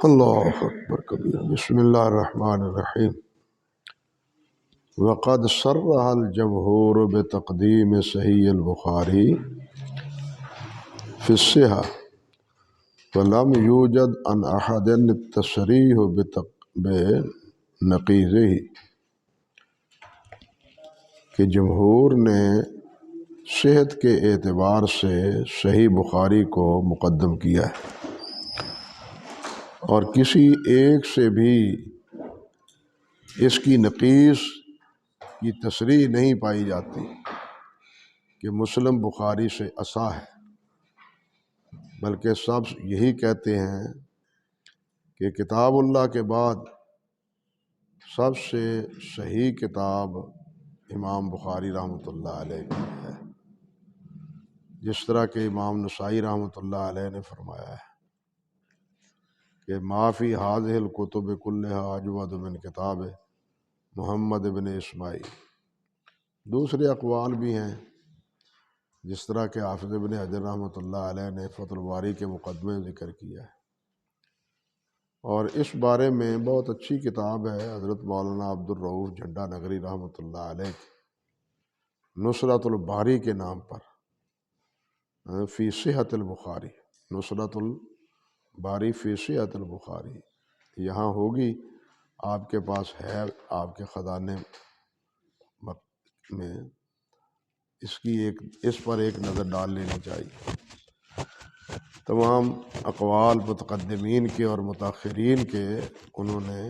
اللہ اکبر کبیر بسم اللہ الرحمن الرحیم وقد صرح الجمہور بتقدیم صحیح البخاری فی الصحہ ولم یوجد عن احد التصریح بنقیضہ کہ جمہور نے صحت کے اعتبار سے صحیح بخاری کو مقدم کیا ہے اور کسی ایک سے بھی اس کی نقیص کی تصریح نہیں پائی جاتی کہ مسلم بخاری سے اصح ہے، بلکہ سب یہی کہتے ہیں کہ کتاب اللہ کے بعد سب سے صحیح کتاب امام بخاری رحمۃ اللہ علیہ کی ہے، جس طرح کہ امام نسائی رحمۃ اللہ علیہ نے فرمایا ہے کہ ما فی ھذہ الکتب کلھا اجود من کتاب محمد بن اسماعیل۔ دوسرے اقوال بھی ہیں، جس طرح کہ حافظ ابن حجر رحمۃ اللہ علیہ نے فتح الباری کے مقدمے میں ذکر کیا ہے، اور اس بارے میں بہت اچھی کتاب ہے حضرت مولانا عبد الرؤف جھنڈا نگری رحمۃ اللہ علیہ کی، نصرۃ الباری کے نام پر، فی صحت البخاری، نصرۃ الباری فی صحت البخاری، یہاں ہوگی، آپ کے پاس ہے، آپ کے خزانے میں اس پر ایک نظر ڈال لینی چاہیے۔ تمام اقوال متقدمین کے اور متاخرین کے انہوں نے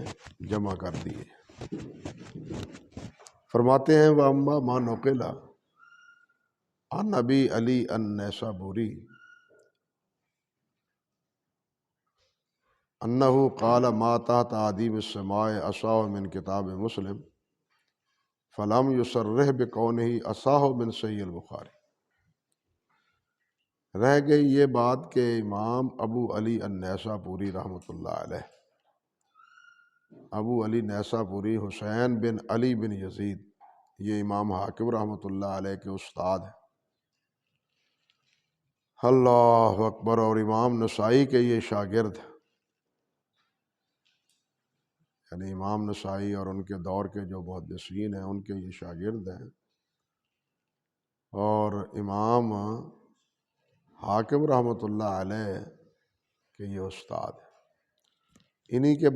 جمع کر دیے۔ فرماتے ہیں وَأَمَّا مَا نُقِلَ عن ابی علی النیسابوری انہ قال ما تحت عدیم السماء اصح من کتاب مسلم فلم یصرح بکونہ اصح من صحیح البخاری۔ رہ گئی یہ بات کہ امام ابو علی النیسابوری رحمۃ اللہ علیہ، ابو علی نیسابوری حسین بن علی بن یزید، یہ امام حاکم رحمۃ اللہ علیہ کے استاد ہیں، اللہ اکبر، اور امام نسائی کے یہ شاگرد ہیں، یعنی امام نسائی اور ان کے دور کے جو محدثین ہیں ان کے یہ شاگرد ہیں، اور امام حاکم رحمۃ اللہ علیہ کے یہ استاد ہیں۔ انہی کے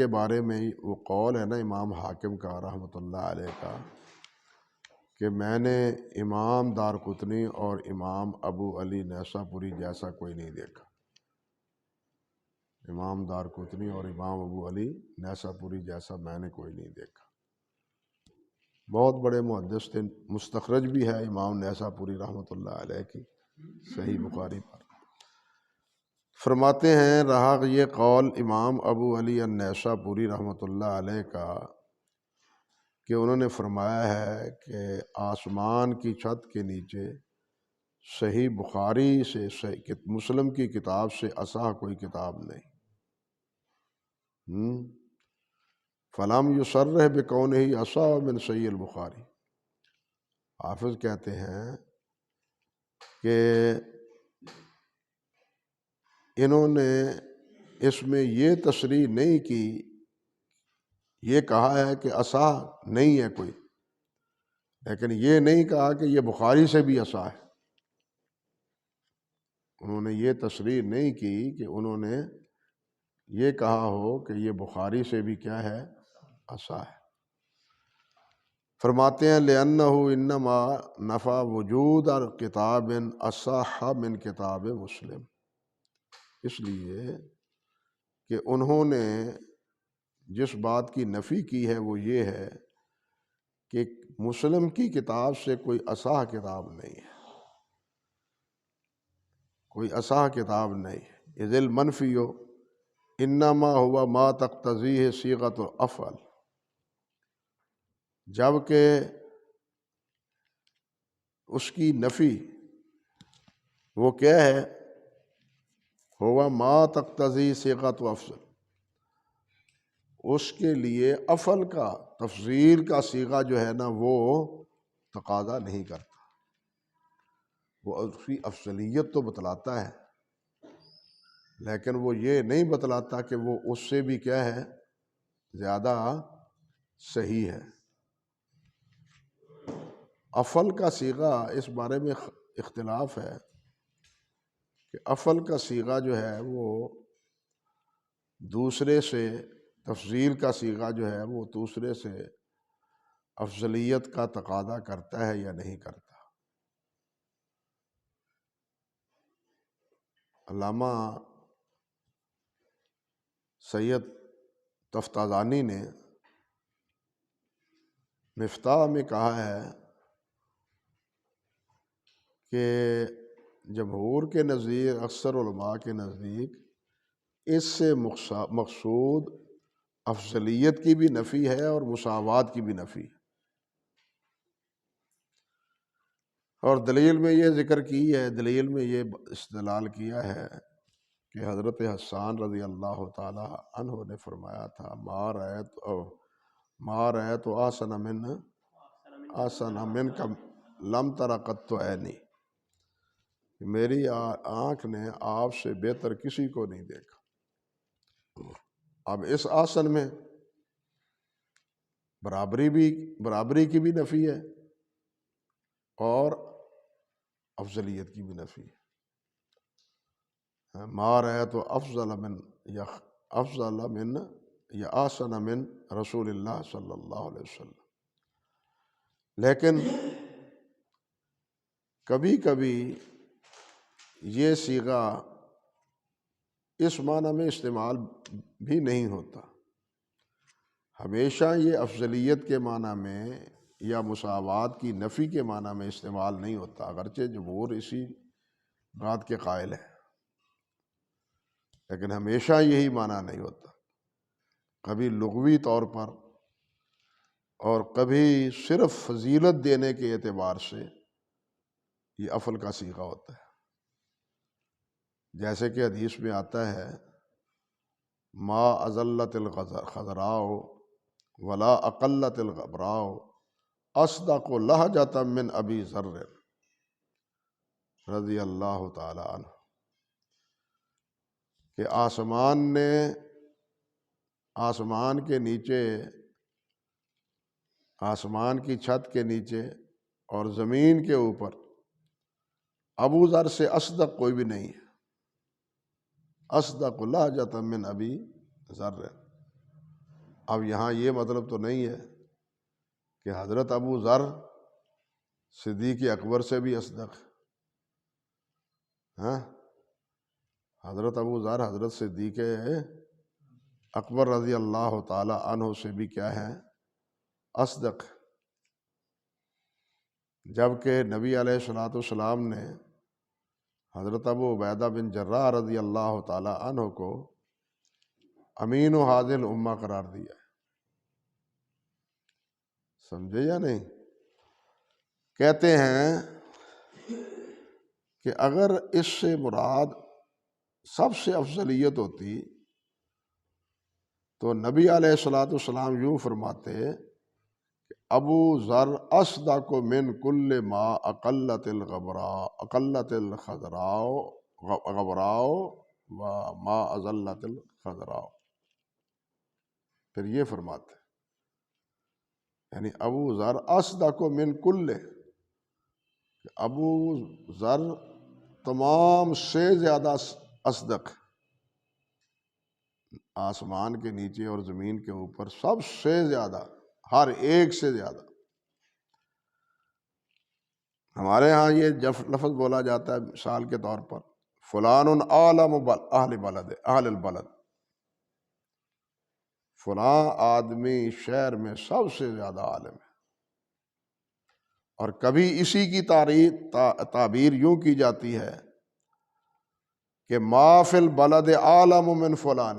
بارے میں وہ قول ہے نا امام حاکم کا رحمۃ اللہ علیہ کا، کہ میں نے امام دارقطنی اور امام ابو علی نیسابوری جیسا کوئی نہیں دیکھا۔ امام دارقطنی اور امام ابو علی نیسابوری جیسا میں نے کوئی نہیں دیکھا۔ بہت بڑے محدث تھے، مستخرج بھی ہے امام نیسابوری رحمۃ اللہ علیہ کی صحیح بخاری پر۔ فرماتے ہیں رہا یہ قول امام ابو علی النیسابوری رحمۃ اللہ علیہ کا کہ انہوں نے فرمایا ہے کہ آسمان کی چھت کے نیچے صحیح بخاری سے مسلم کی کتاب سے اصح کوئی کتاب نہیں۔ فلم یصرح بکونہ اصح من صحیح البخاری۔ حافظ کہتے ہیں کہ انہوں نے اس میں یہ تصریح نہیں کی، یہ کہا ہے کہ اصح نہیں ہے کوئی، لیکن یہ نہیں کہا کہ یہ بخاری سے بھی اصح ہے۔ انہوں نے یہ تصریح نہیں کی کہ انہوں نے یہ کہا ہو کہ یہ بخاری سے بھی کیا ہے، اصح ہے۔ فرماتے ہیں لِأَنَّهُ إِنَّمَا نَفَى وُجُودَ کتاب أَصَحَّ مِن کتاب مسلم، اس لیے کہ انہوں نے جس بات کی نفی کی ہے وہ یہ ہے کہ مسلم کی کتاب سے کوئی اصح کتاب نہیں ہے، کوئی اصح کتاب نہیں ہے۔ اذ المنفی انما هو ما تقتضیہ صیغۃ الافعل، جبکہ اس کی نفی وہ کیا ہے، ہوا ما تقتضی صیغۃ افعل، اس کے لیے افعل کا تفضیل کا صیغہ جو ہے نا وہ تقاضا نہیں کرتا، وہ اس کی افضلیت تو بتلاتا ہے لیکن وہ یہ نہیں بتلاتا کہ وہ اس سے بھی کیا ہے، زیادہ صحیح ہے۔ افل کا صیغہ، اس بارے میں اختلاف ہے کہ افل کا صیغہ جو ہے وہ دوسرے سے، تفضیل کا صیغہ جو ہے وہ دوسرے سے افضلیت کا تقاضا کرتا ہے یا نہیں کرتا۔ علامہ سید تفتازانی نے مفتاح میں کہا ہے کہ جمہور کے نزدیک، اکثر علماء کے نزدیک، اس سے مقصود افضلیت کی بھی نفی ہے اور مساوات کی بھی نفی ہے۔ اور دلیل میں یہ ذکر کی ہے، دلیل میں یہ استدلال کیا ہے کہ حضرت حسان رضی اللہ تعالی عنہ نے فرمایا تھا، ما رأیت احسن منک لم تر قط عینی، میری آنکھ نے آپ سے بہتر کسی کو نہیں دیکھا۔ اب اس آسن میں برابری کی بھی نفی ہے اور افضلیت کی بھی نفی ہے۔ ما رأیت افضل من یا احسن من رسول اللہ صلی اللہ علیہ وسلم۔ لیکن کبھی کبھی یہ صیغہ اس معنی میں استعمال بھی نہیں ہوتا، ہمیشہ یہ افضلیت کے معنی میں یا مساوات کی نفی کے معنی میں استعمال نہیں ہوتا، اگرچہ جمہور اسی بات کے قائل ہے، لیکن ہمیشہ یہی معنی نہیں ہوتا، کبھی لغوی طور پر اور کبھی صرف فضیلت دینے کے اعتبار سے یہ افل کا صیغہ ہوتا ہے۔ جیسے کہ حدیث میں آتا ہے، ما ازلت الخضراء ولا اقلت الغبراء اصدق لہجۃ من ابی ذر رضی اللہ تعالی عنہ، کہ آسمان کے نیچے، آسمان کی چھت کے نیچے اور زمین کے اوپر ابو ذر سے اصدق کوئی بھی نہیں ہے، اصدق لہجۃ من ابی ذر۔ اب یہاں یہ مطلب تو نہیں ہے کہ حضرت ابو ذر صدیق اکبر سے بھی اصدق ہے، حضرت ابو ذر حضرت صدیق اکبر رضی اللہ تعالی عنہ سے بھی کیا ہے، اصدق۔ جبکہ نبی علیہ الصلوۃ والسلام نے حضرت ابو عبیدہ بن جراح رضی اللہ تعالی عنہ کو امین و حاضر الامہ قرار دیا ہے، سمجھے یا نہیں؟ کہتے ہیں کہ اگر اس سے مراد سب سے افضلیت ہوتی تو نبی علیہ الصلوۃ والسلام یوں فرماتے کہ ابو ذر اصدق من کل ما اقلت الخضراء و ما ازلت الخضراء، پھر یہ فرماتے یعنی ابو ذر اصدق من کل، ابو ذر تمام سے زیادہ اصدق، آسمان کے نیچے اور زمین کے اوپر سب سے زیادہ، ہر ایک سے زیادہ۔ ہمارے ہاں یہ جب لفظ بولا جاتا ہے مثال کے طور پر، فلان عالم اہل البلد، فلاں آدمی شہر میں سب سے زیادہ عالم ہے، اور کبھی اسی کی تعبیر یوں کی جاتی ہے کہ ما فی البلد عالم من فلان،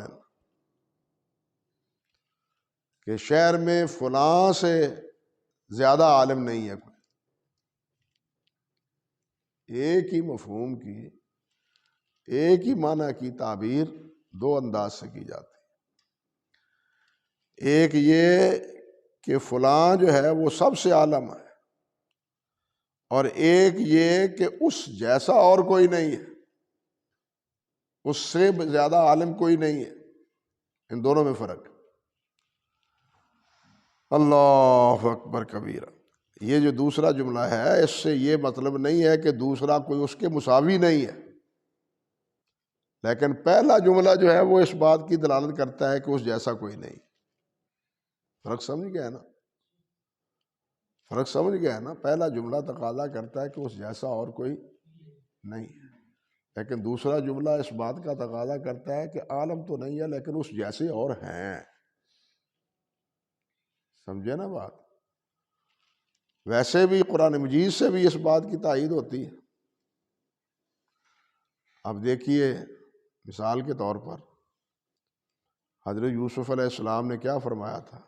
کہ شہر میں فلاں سے زیادہ عالم نہیں ہے کوئی۔ ایک ہی مفہوم کی، ایک ہی معنی کی تعبیر دو انداز سے کی جاتی ہے، ایک یہ کہ فلاں جو ہے وہ سب سے عالم ہے، اور ایک یہ کہ اس جیسا اور کوئی نہیں ہے۔ اس سے زیادہ عالم کوئی نہیں ہے، ان دونوں میں فرق ہے۔ اللہ اکبر کبیرہ۔ یہ جو دوسرا جملہ ہے، اس سے یہ مطلب نہیں ہے کہ دوسرا کوئی اس کے مساوی نہیں ہے، لیکن پہلا جملہ جو ہے وہ اس بات کی دلالت کرتا ہے کہ اس جیسا کوئی نہیں۔ فرق سمجھ گیا ہے نا؟ فرق سمجھ گیا ہے نا؟ پہلا جملہ تقاضا کرتا ہے کہ اس جیسا اور کوئی نہیں ہے، لیکن دوسرا جملہ اس بات کا تقاضا کرتا ہے کہ عالم تو نہیں ہے لیکن اس جیسے اور ہیں۔ سمجھے نا بات؟ ویسے بھی قرآن مجید سے بھی اس بات کی تائید ہوتی ہے۔ اب دیکھیے، مثال کے طور پر حضرت یوسف علیہ السلام نے کیا فرمایا تھا؟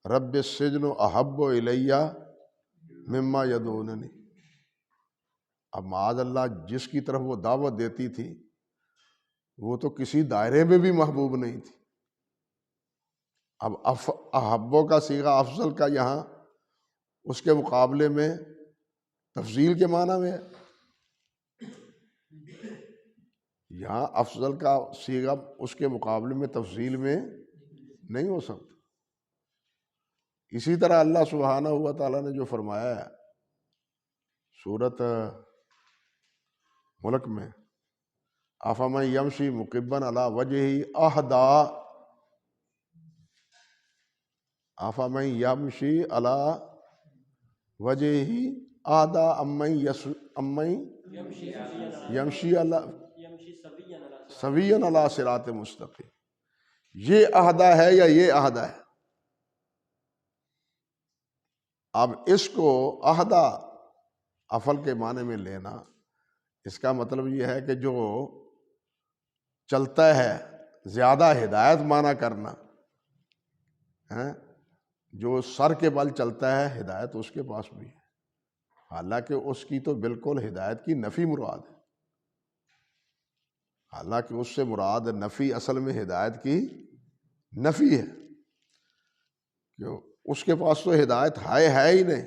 رب السجن احب الیہ مما یدعوننی۔ اب معاذ اللہ جس کی طرف وہ دعوت دیتی تھی وہ تو کسی دائرے میں بھی محبوب نہیں تھی۔ اب احبو کا صیغہ افضل کا یہاں اس کے مقابلے میں تفضیل کے معنی میں ہے، یہاں افضل کا صیغہ اس کے مقابلے میں تفضیل میں نہیں ہو سکتا۔ اسی طرح اللہ سبحانہ و تعالیٰ نے جو فرمایا ہے سورۃ ملک میں، افمن یمشی مکبا علی وجہہ اہدی، افمن یمشی علی وجہہ اہدی امن یمشی سویا علی صراط مستقیم۔ یہ اہدی ہے یا یہ اہدی ہے؟ اب اس کو اہدی افل کے معنی میں لینا، اس کا مطلب یہ ہے کہ جو چلتا ہے زیادہ ہدایت مانا کرنا، جو سر کے بل چلتا ہے ہدایت اس کے پاس بھی ہے، حالانکہ اس کی تو بالکل ہدایت کی نفی مراد ہے، حالانکہ اس سے مراد نفی اصل میں ہدایت کی نفی ہے، کہ اس کے پاس تو ہدایت ہے ہی نہیں۔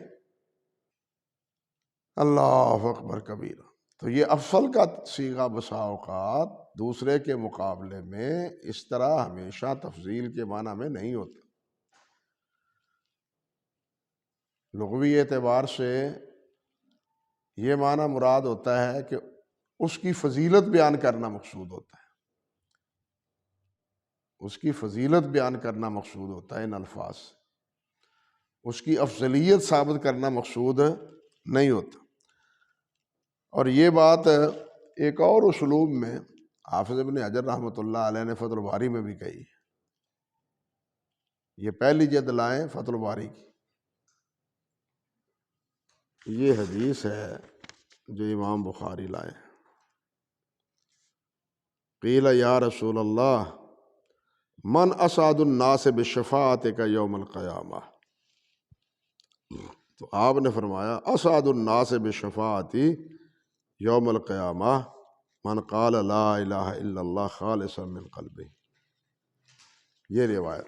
اللہ اکبر کبیرہ۔ تو یہ افضل کا صیغہ بسا اوقات دوسرے کے مقابلے میں اس طرح ہمیشہ تفضیل کے معنی میں نہیں ہوتا۔ لغوی اعتبار سے یہ معنی مراد ہوتا ہے کہ اس کی فضیلت بیان کرنا مقصود ہوتا ہے، اس کی فضیلت بیان کرنا مقصود ہوتا ہے ان الفاظ سے، اس کی افضلیت ثابت کرنا مقصود نہیں ہوتا۔ اور یہ بات ایک اور اسلوب میں حافظ ابن حجر رحمۃ اللہ علیہ نے فتح الباری میں بھی کہی ہے۔ یہ پہلی جلد لائیں فتح الباری کی، یہ حدیث ہے جو امام بخاری لائے۔ قیل یا رسول اللہ من اسعد الناس بشفاعتک یوم القیامہ، تو آپ نے فرمایا اسعد الناس بشفاعتی یوم القیامہ من قال لا الہ الا اللہ خالصا من قلبہ۔ یہ روایت،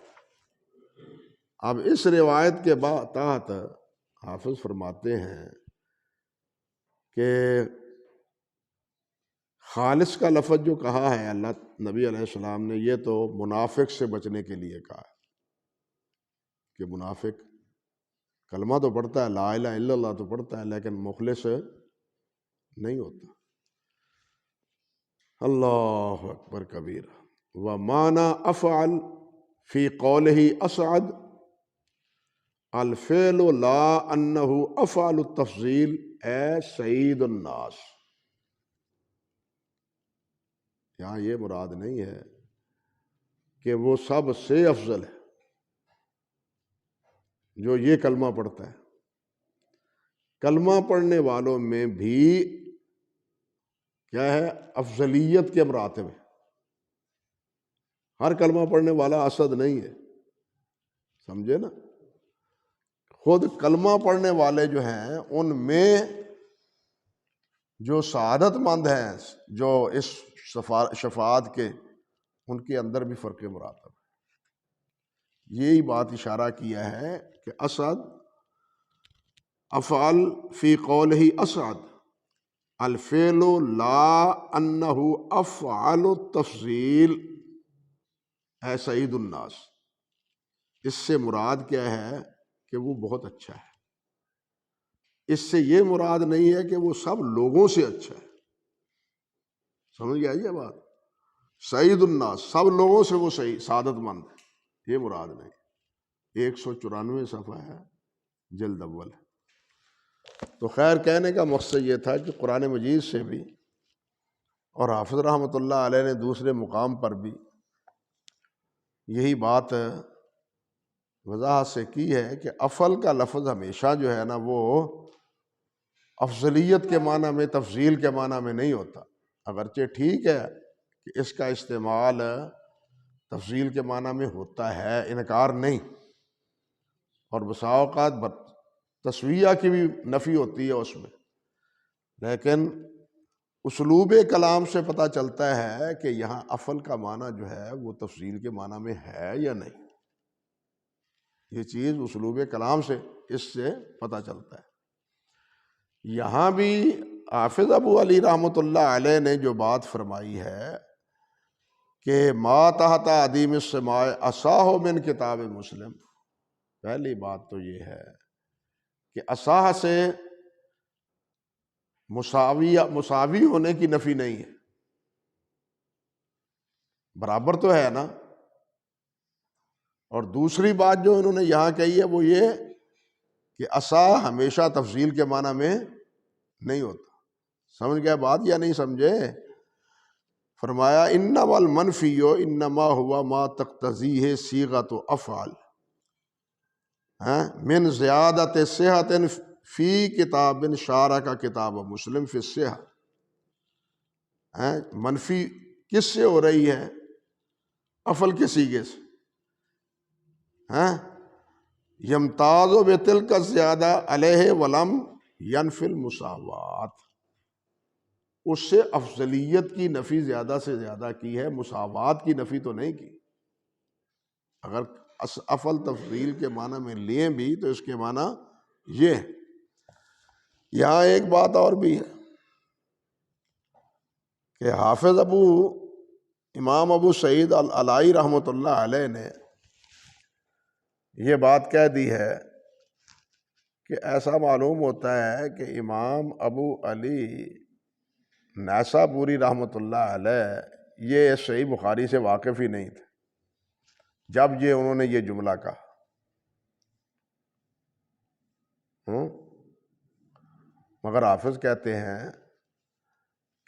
اب اس روایت کے تحت حافظ فرماتے ہیں کہ خالص کا لفظ جو کہا ہے اللہ نبی علیہ السلام نے، یہ تو منافق سے بچنے کے لیے کہا ہے، کہ منافق کلمہ تو پڑھتا ہے، لا الہ الا اللہ تو پڑھتا ہے، لیکن مخلص نہیں ہوتا۔ اللہ اکبر کبیر۔ ومعنی افعل فی قولہ اسعد الفعل لا انہ افعل التفضیل اے سعید الناس۔ یہاں یہ مراد نہیں ہے کہ وہ سب سے افضل ہے جو یہ کلمہ پڑھتا ہے، کلمہ پڑھنے والوں میں بھی کیا ہے؟ افضلیت کے مراتب ہے۔ ہر کلمہ پڑھنے والا اسد نہیں ہے، سمجھے نا؟ خود کلمہ پڑھنے والے جو ہیں ان میں جو سعادت مند ہیں، جو اس شفاعت کے، ان کے اندر بھی فرق مراتب ہے۔ یہی بات اشارہ کیا ہے کہ اسعد افعل فی قولہ اسعد الفعل لا انہ افعل التفضیل ہے سعید الناس، اس سے مراد کیا ہے کہ وہ بہت اچھا ہے، اس سے یہ مراد نہیں ہے کہ وہ سب لوگوں سے اچھا ہے۔ سمجھ گیا یہ بات؟ سعید الناس، سب لوگوں سے وہ سعادت مند ہے، یہ مراد نہیں۔ 194 صفحہ ہے، جلد اول ہے۔ تو خیر کہنے کا مقصد یہ تھا کہ قرآن مجید سے بھی، اور حافظ رحمۃ اللہ علیہ نے دوسرے مقام پر بھی یہی بات وضاحت سے کی ہے کہ افل کا لفظ ہمیشہ جو ہے نا وہ افضلیت کے معنی میں، تفضیل کے معنی میں نہیں ہوتا، اگرچہ ٹھیک ہے کہ اس کا استعمال تفضیل کے معنی میں ہوتا ہے، انکار نہیں، اور بسا اوقات تسویہ کی بھی نفی ہوتی ہے اس میں، لیکن اسلوب کلام سے پتہ چلتا ہے کہ یہاں افل کا معنی جو ہے وہ تفضیل کے معنی میں ہے یا نہیں۔ یہ چیز اسلوب کلام سے اس سے پتہ چلتا ہے۔ یہاں بھی حافظ ابو علی رحمۃ اللہ علیہ نے جو بات فرمائی ہے کہ ما تحت عدیم السماء اصح من کتاب مسلم، پہلی بات تو یہ ہے کہ اصح سے مساوی ہونے کی نفی نہیں ہے، برابر تو ہے نا۔ اور دوسری بات جو انہوں نے یہاں کہی ہے وہ یہ کہ اصح ہمیشہ تفضیل کے معنی میں نہیں ہوتا۔ سمجھ گیا بات یا نہیں سمجھے؟ فرمایا انما المنفی انما ہوا ما تقتضیہ صیغۃ افعال من زیادت صحت فی کتاب شارک کتاب مسلم فی الصحہ۔ منفی کس سے ہو رہی ہے؟ افعل کے صیغے سے۔ یمتاز بتلک الزیادہ علیہ ولم ینفی المساوات، اس سے افضلیت کی نفی زیادہ سے زیادہ کی ہے، مساوات کی نفی تو نہیں کی۔ اگر افعل تفضیل کے معنی میں لیں بھی تو اس کے معنی یہ ہے۔ یہاں ایک بات اور بھی ہے کہ حافظ امام ابو سعید العلائی رحمۃ اللہ علیہ نے یہ بات کہہ دی ہے کہ ایسا معلوم ہوتا ہے کہ امام ابو علی نیسابوری رحمۃ اللہ علیہ یہ صحیح بخاری سے واقف ہی نہیں تھے جب انہوں نے یہ جملہ کہا۔ مگر حافظ کہتے ہیں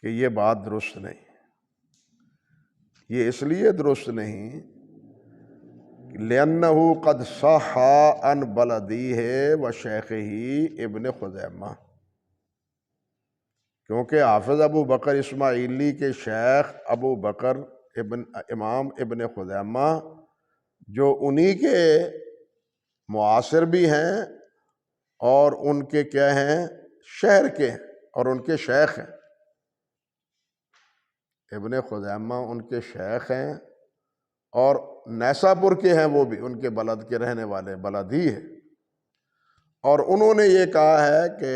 کہ یہ بات درست نہیں، یہ اس لیے درست نہیں لِأَنَّهُ قَدْ صَحَّ عَنْ بَلَدِيهِ وَشَيْخِهِ ابن خزیمہ، کیونکہ حافظ ابو بکر اسماعیلی کے شیخ ابو بکر امام ابن خزیمہ جو انہی کے معاصر بھی ہیں اور ان کے کیا ہیں، شہر کے ہیں، اور ان کے شیخ ہیں۔ ابن خزیمہ ان کے شیخ ہیں اور نیساپور کے ہیں، وہ بھی ان کے بلد کے رہنے والے، بلدی ہے۔ اور انہوں نے یہ کہا ہے کہ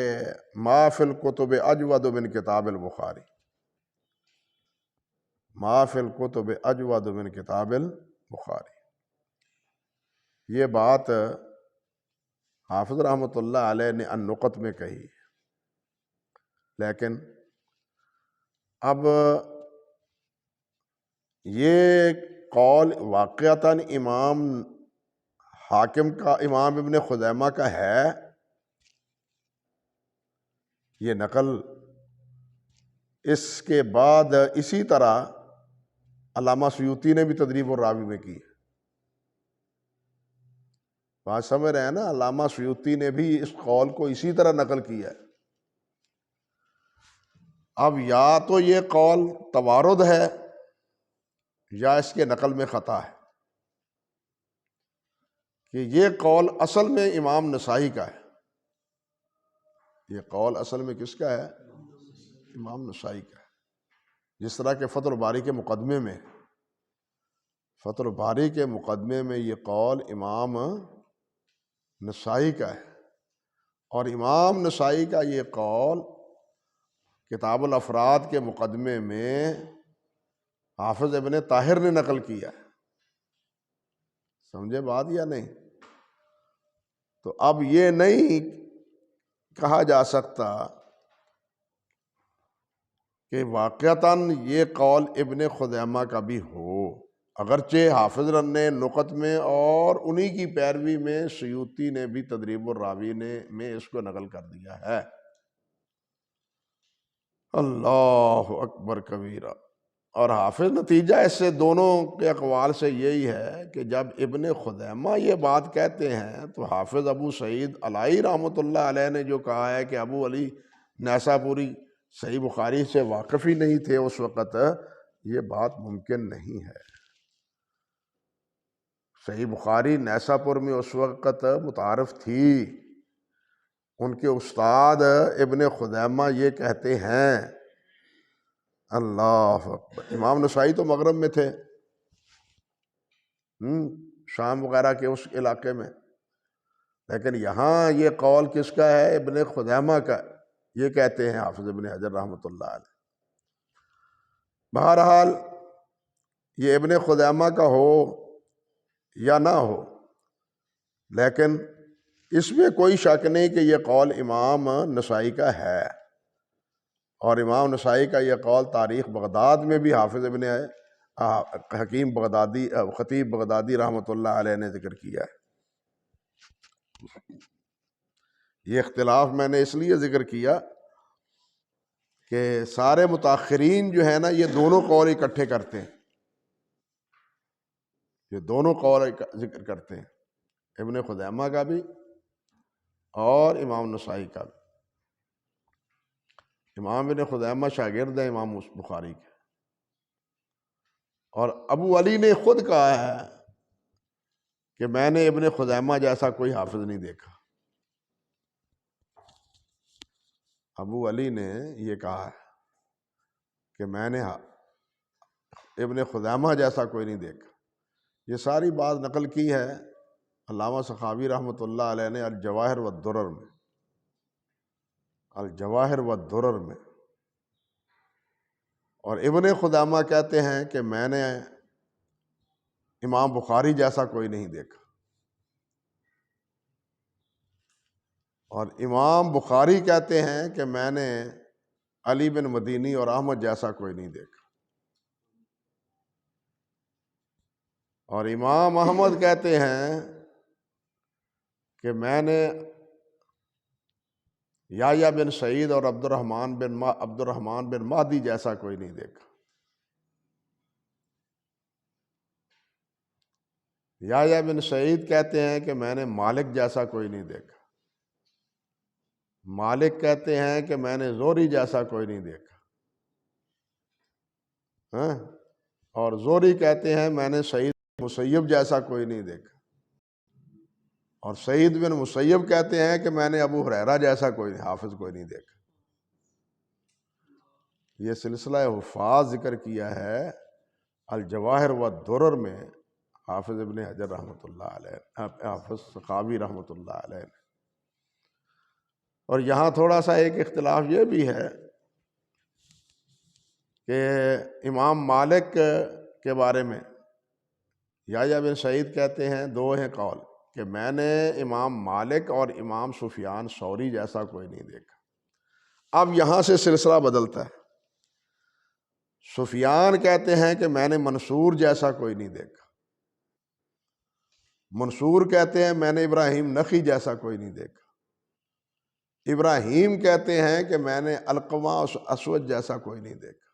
ما فی الکتب اجود من کتاب البخاری، ما فی الکتب اجود من کتاب البخاری۔ یہ بات حافظ رحمۃ اللہ علیہ نے النقط میں کہی، لیکن اب یہ قول واقعتاً امام حاکم کا، امام ابن خزیمہ کا ہے، یہ نقل اس کے بعد اسی طرح علامہ سیوطی نے بھی تدریب الراوی میں کی ہے۔ بات سمجھ رہے ہیں نا؟ علامہ سیوطی نے بھی اس قول کو اسی طرح نقل کیا ہے۔ اب یا تو یہ قول توارد ہے یا اس کے نقل میں خطا ہے، کہ یہ قول اصل میں امام نسائی کا ہے، یہ قول اصل میں کس کا ہے؟ امام نسائی کا ہے۔ جس طرح کہ فتح الباری کے مقدمے میں، فتح الباری کے مقدمے میں یہ قول امام نسائی کا ہے، اور امام نسائی کا یہ قول کتاب الافراد کے مقدمے میں حافظ ابن طاہر نے نقل کیا ہے، سمجھے بات یا نہیں؟ تو اب یہ نہیں کہا جا سکتا کہ واقعتاً یہ قول ابن خزیمہ کا بھی ہو، اگرچہ حافظ نے نقط میں اور انہی کی پیروی میں سیوطی نے بھی تدریب الراوی میں اس کو نقل کر دیا ہے۔ اللہ اکبر کبیرہ۔ اور حافظ نتیجہ اس سے دونوں کے اقوال سے یہی ہے کہ جب ابن خزیمہ یہ بات کہتے ہیں تو حافظ ابو سعید الائی رحمۃ اللہ علیہ نے جو کہا ہے کہ ابو علی نیسابوری صحیح بخاری سے واقف ہی نہیں تھے اس وقت، یہ بات ممکن نہیں ہے۔ صحیح بخاری نیساپور میں اس وقت متعارف تھی، ان کے استاد ابن خزیمہ یہ کہتے ہیں۔ اللہ اکبر۔ امام نسائی تو مغرب میں تھے، شام وغیرہ کے اس علاقے میں، لیکن یہاں یہ قول کس کا ہے؟ ابن خزیمہ کا، یہ کہتے ہیں حافظ ابن حجر رحمۃ اللہ علیہ۔ بہرحال یہ ابن خزیمہ کا ہو یا نہ ہو، لیکن اس میں کوئی شک نہیں کہ یہ قول امام نسائی کا ہے، اور امام نسائی کا یہ قول تاریخ بغداد میں بھی حافظ ابن حکیم بغدادی خطیب بغدادی رحمۃ اللہ علیہ نے ذکر کیا ہے۔ یہ اختلاف میں نے اس لیے ذکر کیا کہ سارے متاخرین جو ہے نا یہ دونوں قول اکٹھے کرتے ہیں، یہ دونوں قول ذکر کرتے ہیں، ابن خزیمہ کا بھی اور امام نسائی کا بھی۔ امام ابن خزیمہ شاگرد ہے امام بخاری کے، اور ابو علی نے خود کہا ہے کہ میں نے ابن خزیمہ جیسا کوئی حافظ نہیں دیکھا۔ ابو علی نے یہ کہا ہے کہ میں نے ابن خزیمہ جیسا کوئی نہیں دیکھا۔ یہ ساری بات نقل کی ہے علامہ سخاوی رحمۃ اللہ علیہ نے الجواہر والدرر میں، الجواہر والدرر میں۔ اور ابن خزیمہ کہتے ہیں کہ میں نے امام بخاری جیسا کوئی نہیں دیکھا، اور امام بخاری کہتے ہیں کہ میں نے علی بن مدینی اور احمد جیسا کوئی نہیں دیکھا، اور امام احمد کہتے ہیں کہ میں نے یحییٰ بن سعید اور عبد الرحمن بن مہدی جیسا کوئی نہیں دیکھا۔ یحییٰ بن سعید کہتے ہیں کہ میں نے مالک جیسا کوئی نہیں دیکھا، مالک کہتے ہیں کہ میں نے زہری جیسا کوئی نہیں دیکھا، اور زہری کہتے ہیں میں نے سعید بن مسیب جیسا کوئی نہیں دیکھا، اور سعید بن مسیب کہتے ہیں کہ میں نے ابو ہریرہ جیسا کوئی حافظ کوئی نہیں دیکھا۔ یہ سلسلہ حفاظ ذکر کیا ہے الجواہر والدرر میں حافظ ابن حجر رحمۃ اللہ علیہ، حافظ سخاوی رحمۃ اللہ علیہ نے۔ اور یہاں تھوڑا سا ایک اختلاف یہ بھی ہے کہ امام مالک کے بارے میں یحییٰ بن سعید کہتے ہیں، دو ہیں قول، کہ میں نے امام مالک اور امام سفیان ثوری جیسا کوئی نہیں دیکھا۔ اب یہاں سے سلسلہ بدلتا ہے، سفیان کہتے ہیں کہ میں نے منصور جیسا کوئی نہیں دیکھا، منصور کہتے ہیں میں نے ابراہیم نخعی جیسا کوئی نہیں دیکھا، ابراہیم کہتے ہیں کہ میں نے علقمہ اسود جیسا کوئی نہیں دیکھا،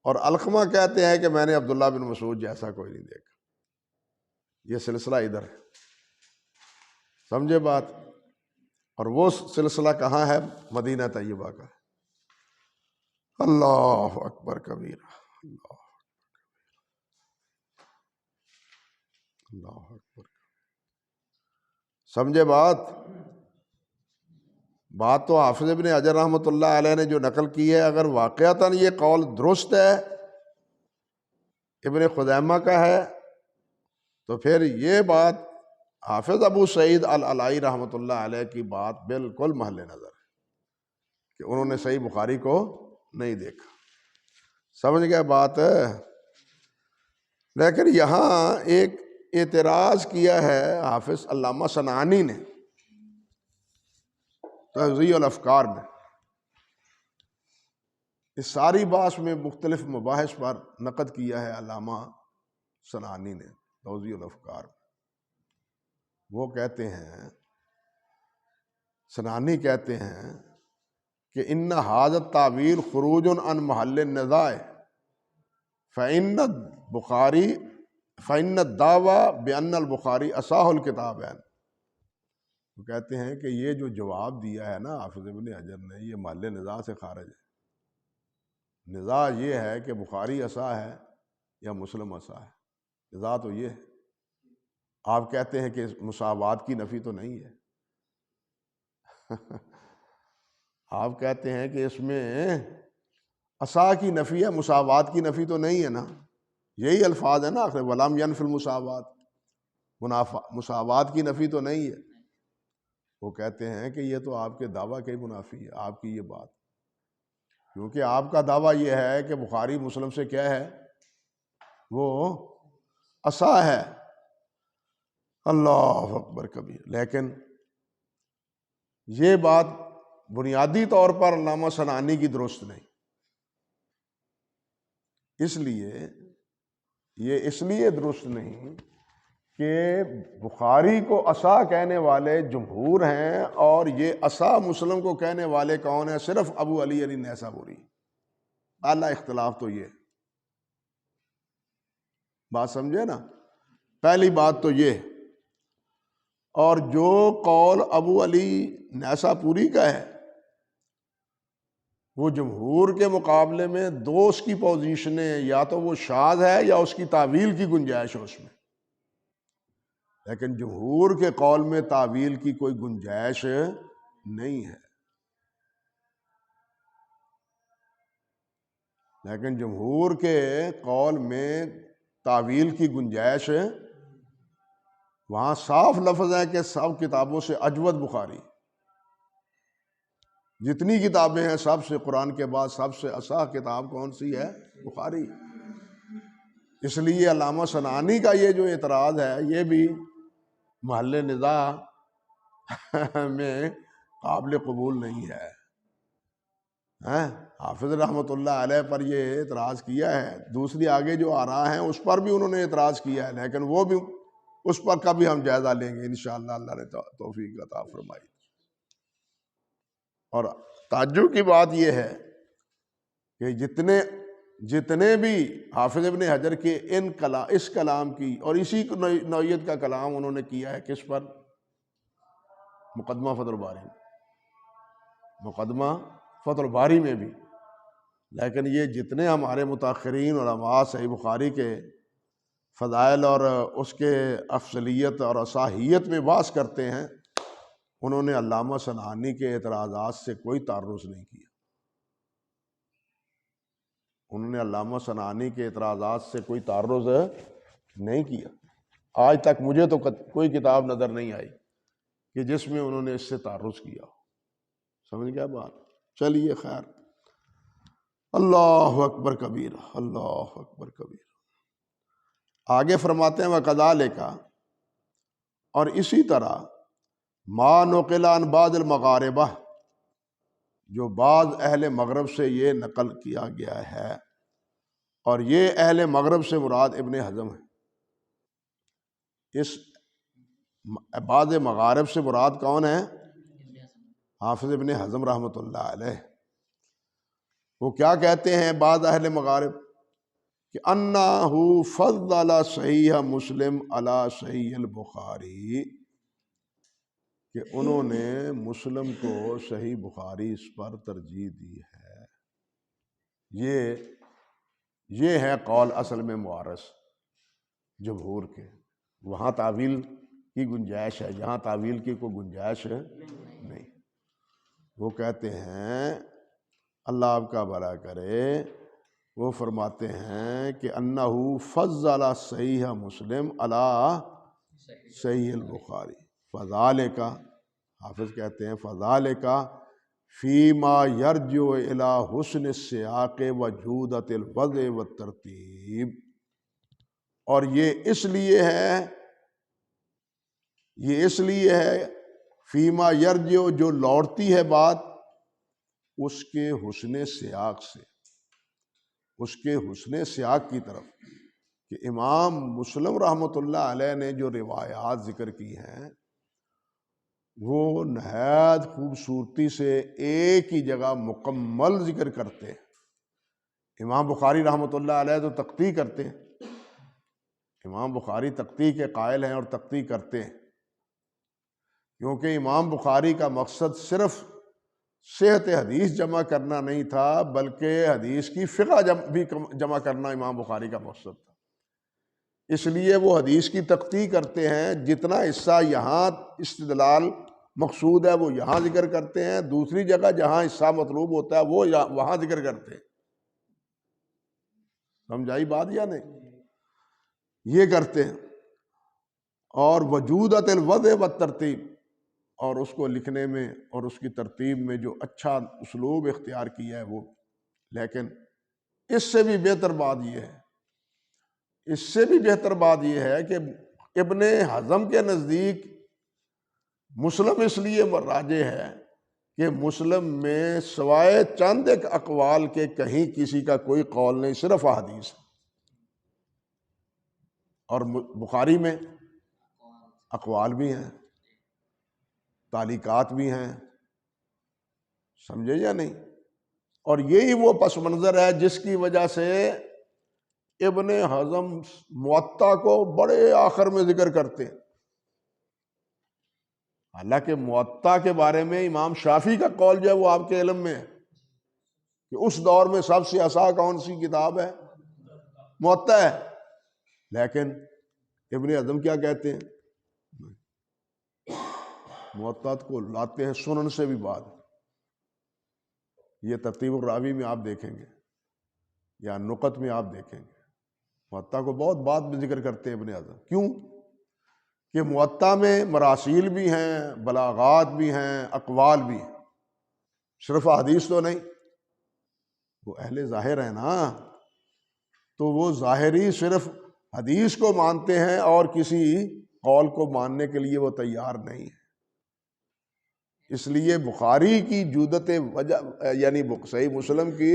اور علقمہ کہتے ہیں کہ میں نے عبداللہ بن مسعود جیسا کوئی نہیں دیکھا۔ یہ سلسلہ ادھر ہے، سمجھے بات؟ اور وہ سلسلہ کہاں ہے؟ مدینہ طیبہ کا ہے۔ اللہ اکبر کبیرہ، اللہ اکبر۔ سمجھے بات؟ تو حافظ ابن حجر رحمۃ اللہ علیہ نے جو نقل کی ہے، اگر واقعتاً یہ قول درست ہے، ابن خزیمہ کا ہے، تو پھر یہ بات حافظ ابو سعید الائی رحمۃ اللہ علیہ کی بات بالکل محل نظر ہے کہ انہوں نے صحیح بخاری کو نہیں دیکھا. سمجھ گئے بات؟ لیکن یہاں ایک اعتراض کیا ہے حافظ علامہ صنعانی نے تہذیب الافکار میں. اس ساری بحث میں مختلف مباحث پر نقد کیا ہے علامہ صنعانی نے تہذیب الافکار میں. وہ کہتے ہیں، صنعانی کہتے ہیں کہ ان ھذا التاویل خروج عن محل النزاع فإن الدعوى بأن البخاری اصح الکتابین. وہ کہتے ہیں کہ یہ جو جواب دیا ہے نا حافظ ابن حجر نے، یہ محل نزاع سے خارج ہے. نزاع یہ ہے کہ بخاری اصح ہے یا مسلم اصح ہے. نزاع تو یہ ہے. آپ کہتے ہیں کہ مساوات کی نفی تو نہیں ہے. آپ کہتے ہیں کہ اس میں اصح کی نفی ہے، مساوات کی نفی تو نہیں ہے نا. یہی الفاظ ہے نا آخر ولم ینفی المساوات، مساوات کی نفی تو نہیں ہے. وہ کہتے ہیں کہ یہ تو آپ کے دعویٰ کے منافی ہے، آپ کی یہ بات، کیونکہ آپ کا دعویٰ یہ ہے کہ بخاری مسلم سے کیا ہے، وہ اصح ہے. اللہ اکبر کبیر. لیکن یہ بات بنیادی طور پر علامہ صنعانی کی درست نہیں. اس لیے درست نہیں کہ بخاری کو اصح کہنے والے جمہور ہیں، اور یہ اصح مسلم کو کہنے والے کون ہیں؟ صرف ابو علی نیسابوری. اعلیٰ اختلاف تو یہ بات سمجھے نا. پہلی بات تو یہ، اور جو قول ابو علی نیسابوری کا ہے وہ جمہور کے مقابلے میں دو اس کی پوزیشنیں، یا تو وہ شاذ ہے یا اس کی تعویل کی گنجائش ہے اس میں. لیکن جمہور کے قول میں تعویل کی کوئی گنجائش نہیں ہے. لیکن جمہور کے قول میں تعویل کی گنجائش، وہاں صاف لفظ ہے کہ سب کتابوں سے اجود بخاری. جتنی کتابیں ہیں سب سے، قرآن کے بعد سب سے اصح کتاب کون سی ہے؟ بخاری. اس لیے علامہ صنعانی کا یہ جو اعتراض ہے یہ بھی محل نزاع میں قابل قبول نہیں ہے. حافظ رحمۃ اللہ علیہ پر یہ اعتراض کیا ہے. دوسری آگے جو آراء ہیں اس پر بھی انہوں نے اعتراض کیا ہے، لیکن وہ بھی اس پر کبھی ہم جائزہ لیں گے انشاءاللہ، اللہ نے توفیق عطا فرمائی. اور تعجب کی بات یہ ہے کہ جتنے بھی حافظ ابن حجر کے اس کلام کی اور اسی نوعیت کا کلام انہوں نے کیا ہے کس پر؟ مقدمہ فتح الباری میں. مقدمہ فتح الباری میں بھی. لیکن یہ جتنے ہمارے متاخرین علماء صحیح بخاری کے فضائل اور اس کے افضلیت اور اصحیت میں بحث کرتے ہیں، انہوں نے علامہ صنعانی کے اعتراضات سے کوئی تعرض نہیں کیا. انہوں نے علامہ صنعانی کے اعتراضات سے کوئی تعرض نہیں کیا. آج تک مجھے تو کوئی کتاب نظر نہیں آئی کہ جس میں انہوں نے اس سے تعرض کیا ہو. سمجھ گیا بات؟ چلیے خیر. اللہ اکبر کبیر، اللہ اکبر کبیر. آگے فرماتے ہیں وَكَذَلِكَ، اور اسی طرح ما نقل عن بعض المغاربہ، جو بعض اہل مغرب سے یہ نقل کیا گیا ہے، اور یہ اہل مغرب سے مراد ابن حزم ہے. اس بعض مغارب سے مراد کون ہے؟ حافظ ابن حزم رحمۃ اللہ علیہ. وہ کیا کہتے ہیں بعض اہل مغارب؟ کہ انہ فضل صحیح مسلم علی صحیح البخاری، کہ انہوں نے مسلم کو صحیح بخاری اس پر ترجیح دی ہے. یہ ہے قول اصل میں معارض جمہور کے. وہاں تعویل کی گنجائش ہے، یہاں تعویل کی کوئی گنجائش نہیں. وہ کہتے ہیں اللہ آپ کا بھلا کرے، وہ فرماتے ہیں کہ انہ فضل صحیح مسلم علی صحیح البخاری. فذالک، حافظ کہتے ہیں فذالک فیما یرجع الی حسن السیاق و جودۃ الوضع والترتیب، اور یہ اس لیے ہے فیما یرجع، جو لوٹتی ہے بات اس کے حسن سیاق سے، اس کے حسن سیاق کی طرف، کہ امام مسلم رحمۃ اللہ علیہ نے جو روایات ذکر کی ہیں وہ نہایت خوبصورتی سے ایک ہی جگہ مکمل ذکر کرتے ہیں۔ امام بخاری رحمۃ اللہ علیہ تو تقطیع کرتے ہیں، امام بخاری تقطیع کے قائل ہیں اور تقطیع کرتے ہیں، کیونکہ امام بخاری کا مقصد صرف صحت حدیث جمع کرنا نہیں تھا، بلکہ حدیث کی فقہ بھی جمع کرنا امام بخاری کا مقصد تھا۔ اس لیے وہ حدیث کی تقطیع کرتے ہیں، جتنا حصہ یہاں استدلال مقصود ہے وہ یہاں ذکر کرتے ہیں، دوسری جگہ جہاں حصہ مطلوب ہوتا ہے وہ وہاں ذکر کرتے ہیں۔ سمجھائی بات یا نہیں؟ یہ کرتے ہیں۔ اور وجودۃ الوضع والترتیب، اور اس کو لکھنے میں اور اس کی ترتیب میں جو اچھا اسلوب اختیار کیا ہے وہ، لیکن اس سے بھی بہتر بات یہ ہے کہ ابن حزم کے نزدیک مسلم اس لیے راجح ہے کہ مسلم میں سوائے چند ایک اقوال کے کہیں کسی کا کوئی قول نہیں، صرف احادیث، اور بخاری میں اقوال بھی ہیں، تعلیقات بھی ہیں، سمجھے یا نہیں؟ اور یہی وہ پس منظر ہے جس کی وجہ سے ابن حزم موطا کو بڑے آخر میں ذکر کرتے ہیں، حالانکہ موطا کے بارے میں امام شافعی کا قول جو ہے وہ آپ کے علم میں ہے کہ اس دور میں سب سے اصح کون سی کتاب ہے؟ موطا ہے، لیکن ابن حزم کیا کہتے ہیں؟ موطا کو لاتے ہیں سنن سے بھی بعد، یہ ترتیب الراوی میں آپ دیکھیں گے یا نقط میں آپ دیکھیں گے، موطا کو بہت بعد میں ذکر کرتے ہیں ابن حزم۔ کیوں؟ کہ موطا میں مراسیل بھی ہیں، بلاغات بھی ہیں، اقوال بھی ہیں، صرف حدیث تو نہیں۔ وہ اہل ظاہر ہیں نا، تو وہ ظاہری صرف حدیث کو مانتے ہیں اور کسی قول کو ماننے کے لیے وہ تیار نہیں ہے۔ اس لیے بخاری کی جودت وجہ، یعنی صحیح مسلم کی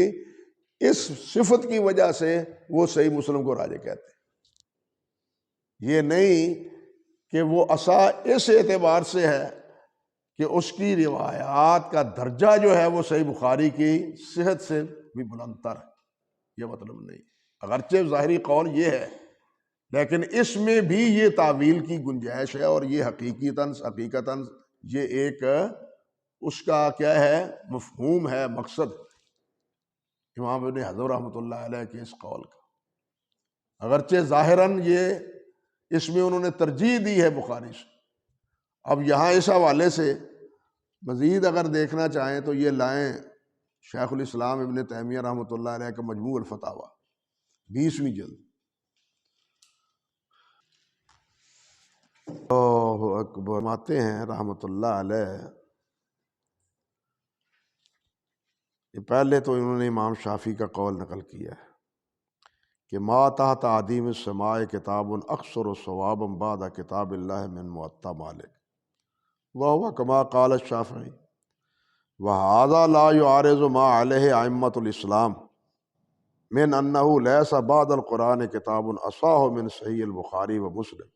اس صفت کی وجہ سے وہ صحیح مسلم کو راجح کہتے ہیں۔ یہ نہیں کہ وہ اصح اس اعتبار سے ہے کہ اس کی روایات کا درجہ جو ہے وہ صحیح بخاری کی صحت سے بھی بلند تر ہے، یہ مطلب نہیں۔ اگرچہ ظاہری قول یہ ہے، لیکن اس میں بھی یہ تعویل کی گنجائش ہے، اور یہ حقیقتاً یہ ایک اس کا کیا ہے، مفہوم ہے، مقصد امام ابن حزم رحمۃ اللہ علیہ کے اس قول کا، اگرچہ ظاہراً یہ اس میں انہوں نے ترجیح دی ہے بخاری سے۔ اب یہاں اس حوالے سے مزید اگر دیکھنا چاہیں تو یہ لائیں شیخ الاسلام ابن تیمیہ رحمۃ اللہ علیہ کا مجموع الفتاوی 20ویں جلد۔ اللہ اکبر، فرماتے ہیں رحمۃ اللہ علیہ، پہلے تو انہوں نے امام شافعی کا قول نقل کیا ہے کہ ما تحت عدیم السماء کتاب اکثر ثوابا بعد کتاب اللہ من موطا مالک وهو كما قال الشافعی وهذا لا يعارض ما عليه ائمة الاسلام من انه ليس بعد القرآن کتاب اصح من صحیح البخاری ومسلم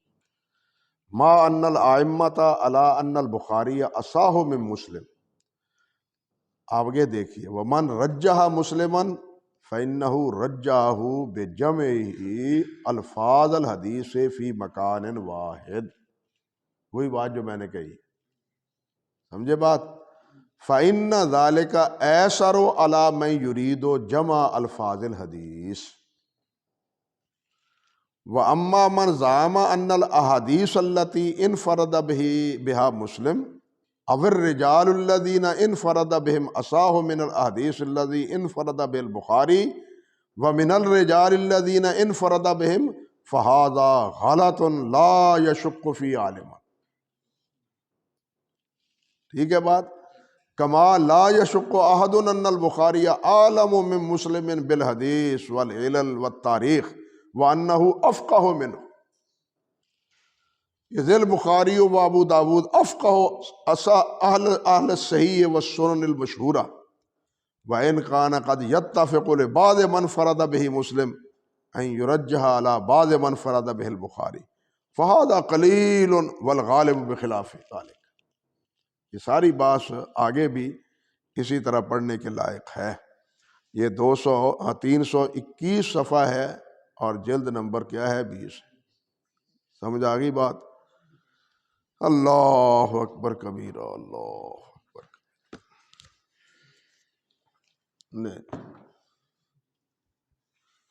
ما ان الائمة على ان البخاری اصح من مسلم۔ آگے دیکھیے، ومن رجح مسلما فإنه رجحه بجمعه الفاظ الحدیث فی مکان واحد۔ وہی بات جو میں نے کہی، سمجھے بات؟ فإن ذلك أيسر على من يريد جمع الفاظ الحدیث۔ وأما من زعم أن الأحاديث التي انفرد بها مسلم أو الرجال الذين انفرد بهم أصح من الأحاديث الذي انفرد بالبخاري ومن الرجال الذين انفرد بهم فهذا غلط لا يشك في عالم۔ ٹھیک ہے بات؟ کما لا یشق احد ان البخاری عالم من مسلم بالحدیث والعلل والتاریخ وانہ افقہ منہ، اذ البخاری و ابو داود افقہ اہل الصحیح والسنن المشہورہ وان کان قد یتفق لبعض من فرد به مسلم ان یرجح علی بعض من فرد به البخاری فہذا قلیل والغالب بخلاف ذلک۔ یہ ساری بات آگے بھی اسی طرح پڑھنے کے لائق ہے۔ یہ 321 صفحہ ہے اور جلد نمبر کیا ہے 20۔ سمجھ آ گئی بات؟ اللہ اکبر کبیرہ، اللہ اکبر نہیں،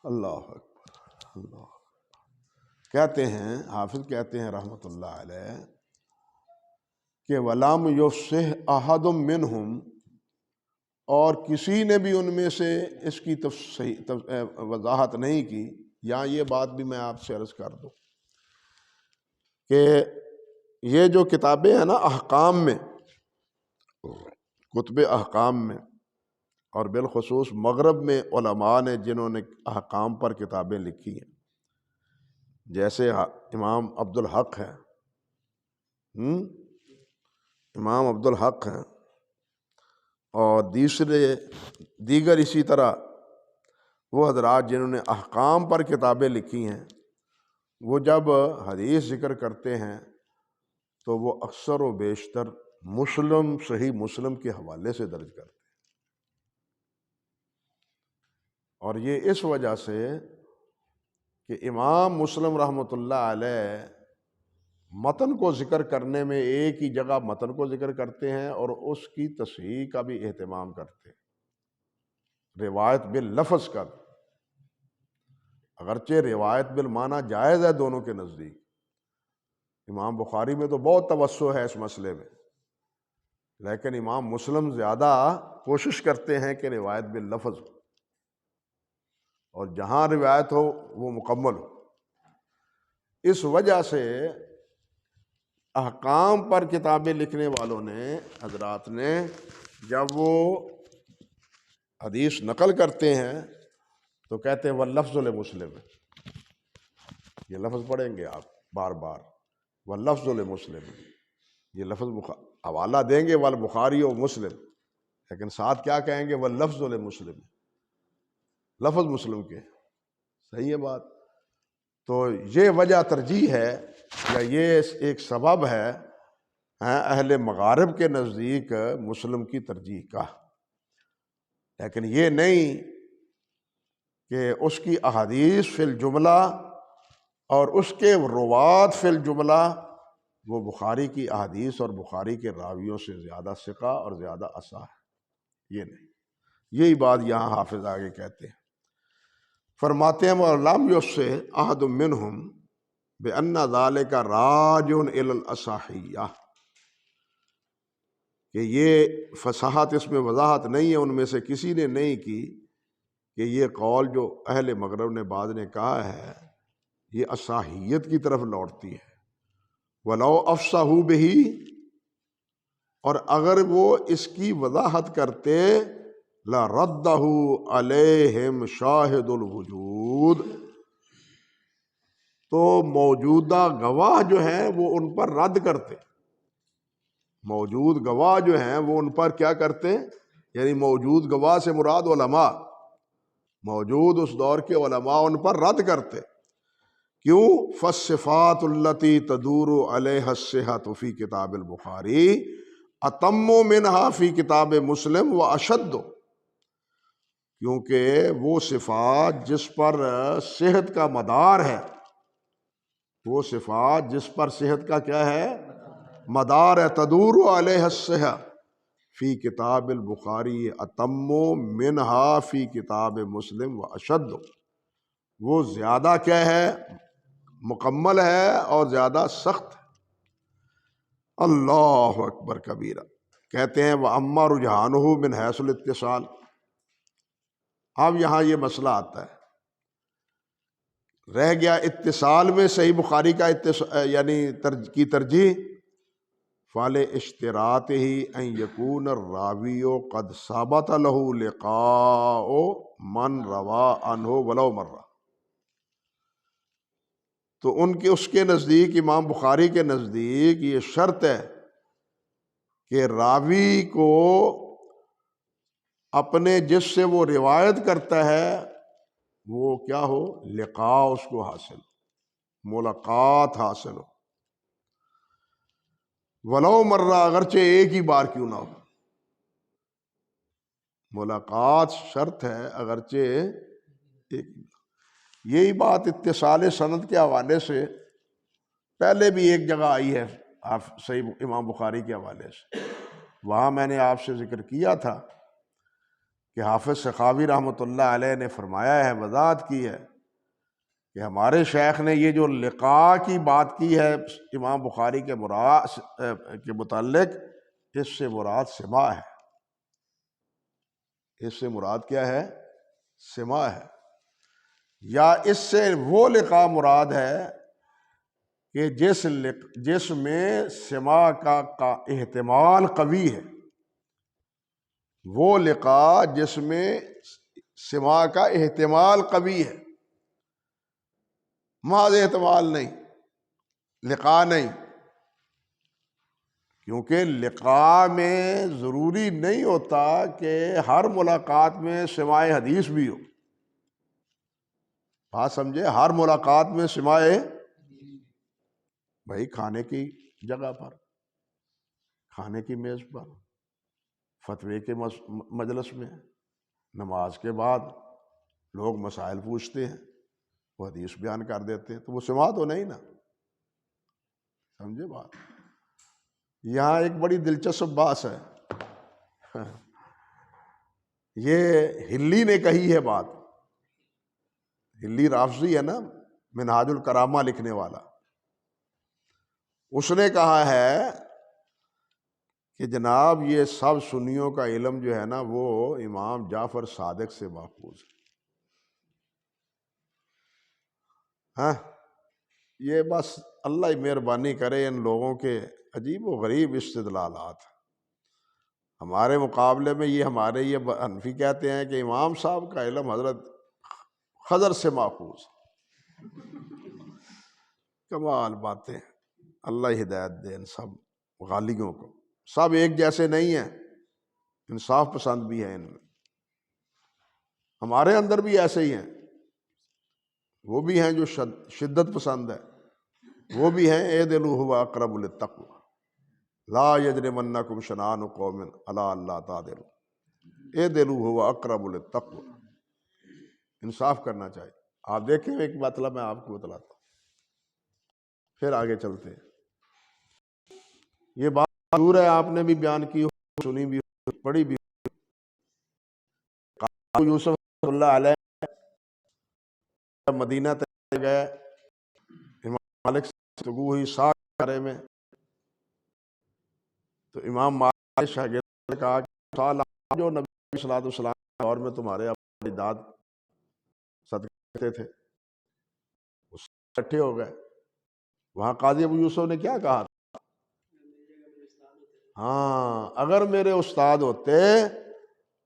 اللہ اکبر، اللہ کہتے ہیں، حافظ کہتے ہیں رحمۃ اللہ علیہ کہ وَلَمْ يُفْصِحْ أَحَدٌ مِّنْهُمْ، اور کسی نے بھی ان میں سے اس کی وضاحت نہیں کی۔ یہاں یہ بات بھی میں آپ سے عرض کر دوں کہ یہ جو کتابیں ہیں نا احکام میں، کتب احکام میں، اور بالخصوص مغرب میں علماء نے جنہوں نے احکام پر کتابیں لکھی ہیں، جیسے امام عبدالحق ہے، امام عبدالحق ہیں، اور دیگر اسی طرح وہ حضرات جنہوں نے احکام پر کتابیں لکھی ہیں، وہ جب حدیث ذکر کرتے ہیں تو وہ اکثر و بیشتر مسلم، صحیح مسلم کے حوالے سے درج کرتے ہیں، اور یہ اس وجہ سے کہ امام مسلم رحمۃ اللہ علیہ متن کو ذکر کرنے میں ایک ہی جگہ متن کو ذکر کرتے ہیں اور اس کی تصحیح کا بھی اہتمام کرتے ہیں، روایت باللفظ کا بھی، اگرچہ روایت بالمعنی جائز ہے دونوں کے نزدیک۔ امام بخاری میں تو بہت توسع ہے اس مسئلے میں، لیکن امام مسلم زیادہ کوشش کرتے ہیں کہ روایت باللفظ ہو، اور جہاں روایت ہو وہ مکمل ہو۔ اس وجہ سے احکام پر کتابیں لکھنے والوں نے، حضرات نے، جب وہ حدیث نقل کرتے ہیں تو کہتے ہیں واللفظ لمسلم، یہ لفظ پڑھیں گے آپ بار بار، واللفظ لمسلم، یہ لفظ حوالہ دیں گے والبخاری و مسلم، لیکن ساتھ کیا کہیں گے؟ واللفظ لمسلم، لفظ مسلم کے۔ صحیح ہے بات؟ تو یہ وجہ ترجیح ہے، یا یہ ایک سبب ہے اہل مغارب کے نزدیک مسلم کی ترجیح کا، لیکن یہ نہیں کہ اس کی احادیث فی الجملہ اور اس کے روات فی الجملہ وہ بخاری کی احادیث اور بخاری کے راویوں سے زیادہ ثقہ اور زیادہ اصح ہے، یہ نہیں۔ یہی بات یہاں حافظ آگے کہتے ہیں، فرماتے ہیں وَلَمْ يُفْصِحْ أَحَدٌ مِّنْهُمْ بِأَنَّ ذَلِكَ رَاجِعٌ إِلَى الْأَصَحِيَّةِ، کہ یہ فصاحت، اس میں وضاحت نہیں ہے ان میں سے کسی نے نہیں کی کہ یہ قول جو اہل مغرب نے بعض نے کہا ہے یہ اصحیت کی طرف لوٹتی ہے۔ وَلَوْ أَفْصَحُوا بِهِ، اور اگر وہ اس کی وضاحت کرتے لَرَدَّهُ عَلَيْهِمْ شَاهِدُ الْوُجُودِ، تو موجودہ گواہ جو ہیں وہ ان پر رد کرتے، موجود گواہ جو ہیں وہ ان پر کیا کرتے، یعنی موجود گواہ سے مراد علماء، موجود اس دور کے علماء ان پر رد کرتے۔ کیوں؟ فالصفات التي تدور عليها الصحة في كتاب البخاري اتم منها في كتاب مسلم واشد، کیونکہ وہ صفات جس پر صحت کا مدار ہے، وہ صفات جس پر صحت کا کیا ہے مدار ہے، تدور علیہ الصحہ فی کتاب البخاری اتم منہا فی کتاب مسلم واشد، وہ زیادہ کیا ہے مکمل ہے اور زیادہ سخت ہے۔ اللہ اکبر کبیرہ۔ کہتے ہیں وَأَمَّا رُجْحَانُهُ مِنْ حَيْثُ الْاِتِّصَالِ، اب یہاں یہ مسئلہ آتا ہے، رہ گیا اتصال میں صحیح بخاری کا یعنی کی ترجیح، فال اشتراط ہی ان یکون الراوی قد ثابت له لقاء من روا عنہ ولو مرہ. تو ان کے اس کے نزدیک، امام بخاری کے نزدیک یہ شرط ہے کہ راوی کو اپنے جس سے وہ روایت کرتا ہے وہ کیا ہو، لقاء اس کو حاصل، ملاقات حاصل ہو، ولو مرہ، اگرچہ ایک ہی بار کیوں نہ ہو. ملاقات شرط ہے اگرچہ ایک. یہی بات اتصال سند کے حوالے سے پہلے بھی ایک جگہ آئی ہے صحیح امام بخاری کے حوالے سے. وہاں میں نے آپ سے ذکر کیا تھا کہ حافظ سخاوی رحمۃ اللہ علیہ نے فرمایا ہے، وضاحت کی ہے کہ ہمارے شیخ نے یہ جو لقاء کی بات کی ہے امام بخاری کے متعلق، اس سے مراد سماع ہے. اس سے مراد کیا ہے؟ سماع ہے. یا اس سے وہ لقاء مراد ہے کہ جس میں سماع کا احتمال قوی ہے. وہ لقاء جس میں سماع کا احتمال قوی ہے، محض احتمال نہیں، لقاء نہیں. کیونکہ لقاء میں ضروری نہیں ہوتا کہ ہر ملاقات میں سماع حدیث بھی ہو. بات سمجھے؟ ہر ملاقات میں سماع بھائی کھانے کی جگہ پر، کھانے کی میز پر، فتوے کے مجلس میں، نماز کے بعد لوگ مسائل پوچھتے ہیں، وہ حدیث بیان کر دیتے ہیں، تو وہ سماع تو نہیں نا. سمجھے بات؟ یہاں ایک بڑی دلچسپ بات ہے، یہ ہلی نے کہی ہے بات. ہلی رافضی ہے نا، منہاج الکرامہ لکھنے والا. اس نے کہا ہے کہ جناب یہ سب سنیوں کا علم جو ہے نا وہ امام جعفر صادق سے ماخوذ ہے. ہاں، یہ بس اللہ ہی مہربانی کرے ان لوگوں کے عجیب و غریب استدلالات. ہمارے مقابلے میں یہ حنفی کہتے ہیں کہ امام صاحب کا علم حضرت خضر سے ماخوذ. کمال باتیں. اللہ ہدایت دے ان سب غالیوں کو. سب ایک جیسے نہیں ہیں، انصاف پسند بھی ہیں ان میں. ہمارے اندر بھی ایسے ہی ہیں، وہ بھی ہیں جو شدت پسند ہے، وہ بھی ہیں اعدلوا هو اقرب للتقوی لا یجرمنکم شنآن قوم علی الا تعدلوا اعدلوا هو اقرب للتقوی. انصاف کرنا چاہیے. آپ دیکھیں ایک مطلب میں آپ کو بتلاتا ہوں، پھر آگے چلتے ہیں. یہ بات ضرور ہے، آپ نے بھی بیان کی ہو، سنی بھی ہو، پڑھی بھی ہو. قاضی یوسف رحمۃ اللہ علیہ مدینہ تک گئے، امام مالک سے گفتگو ہوئی ساکھ کے بارے میں. تو امام مالک شاگرد نے کہا کہ سال جو نبی صلی اللہ علیہ وسلم کے دور میں تمہارے اجداد صدقہ کرتے تھے، اس سے اکٹھے ہو گئے. وہاں قاضی ابو یوسف نے کیا کہا؟ ہاں، اگر میرے استاد ہوتے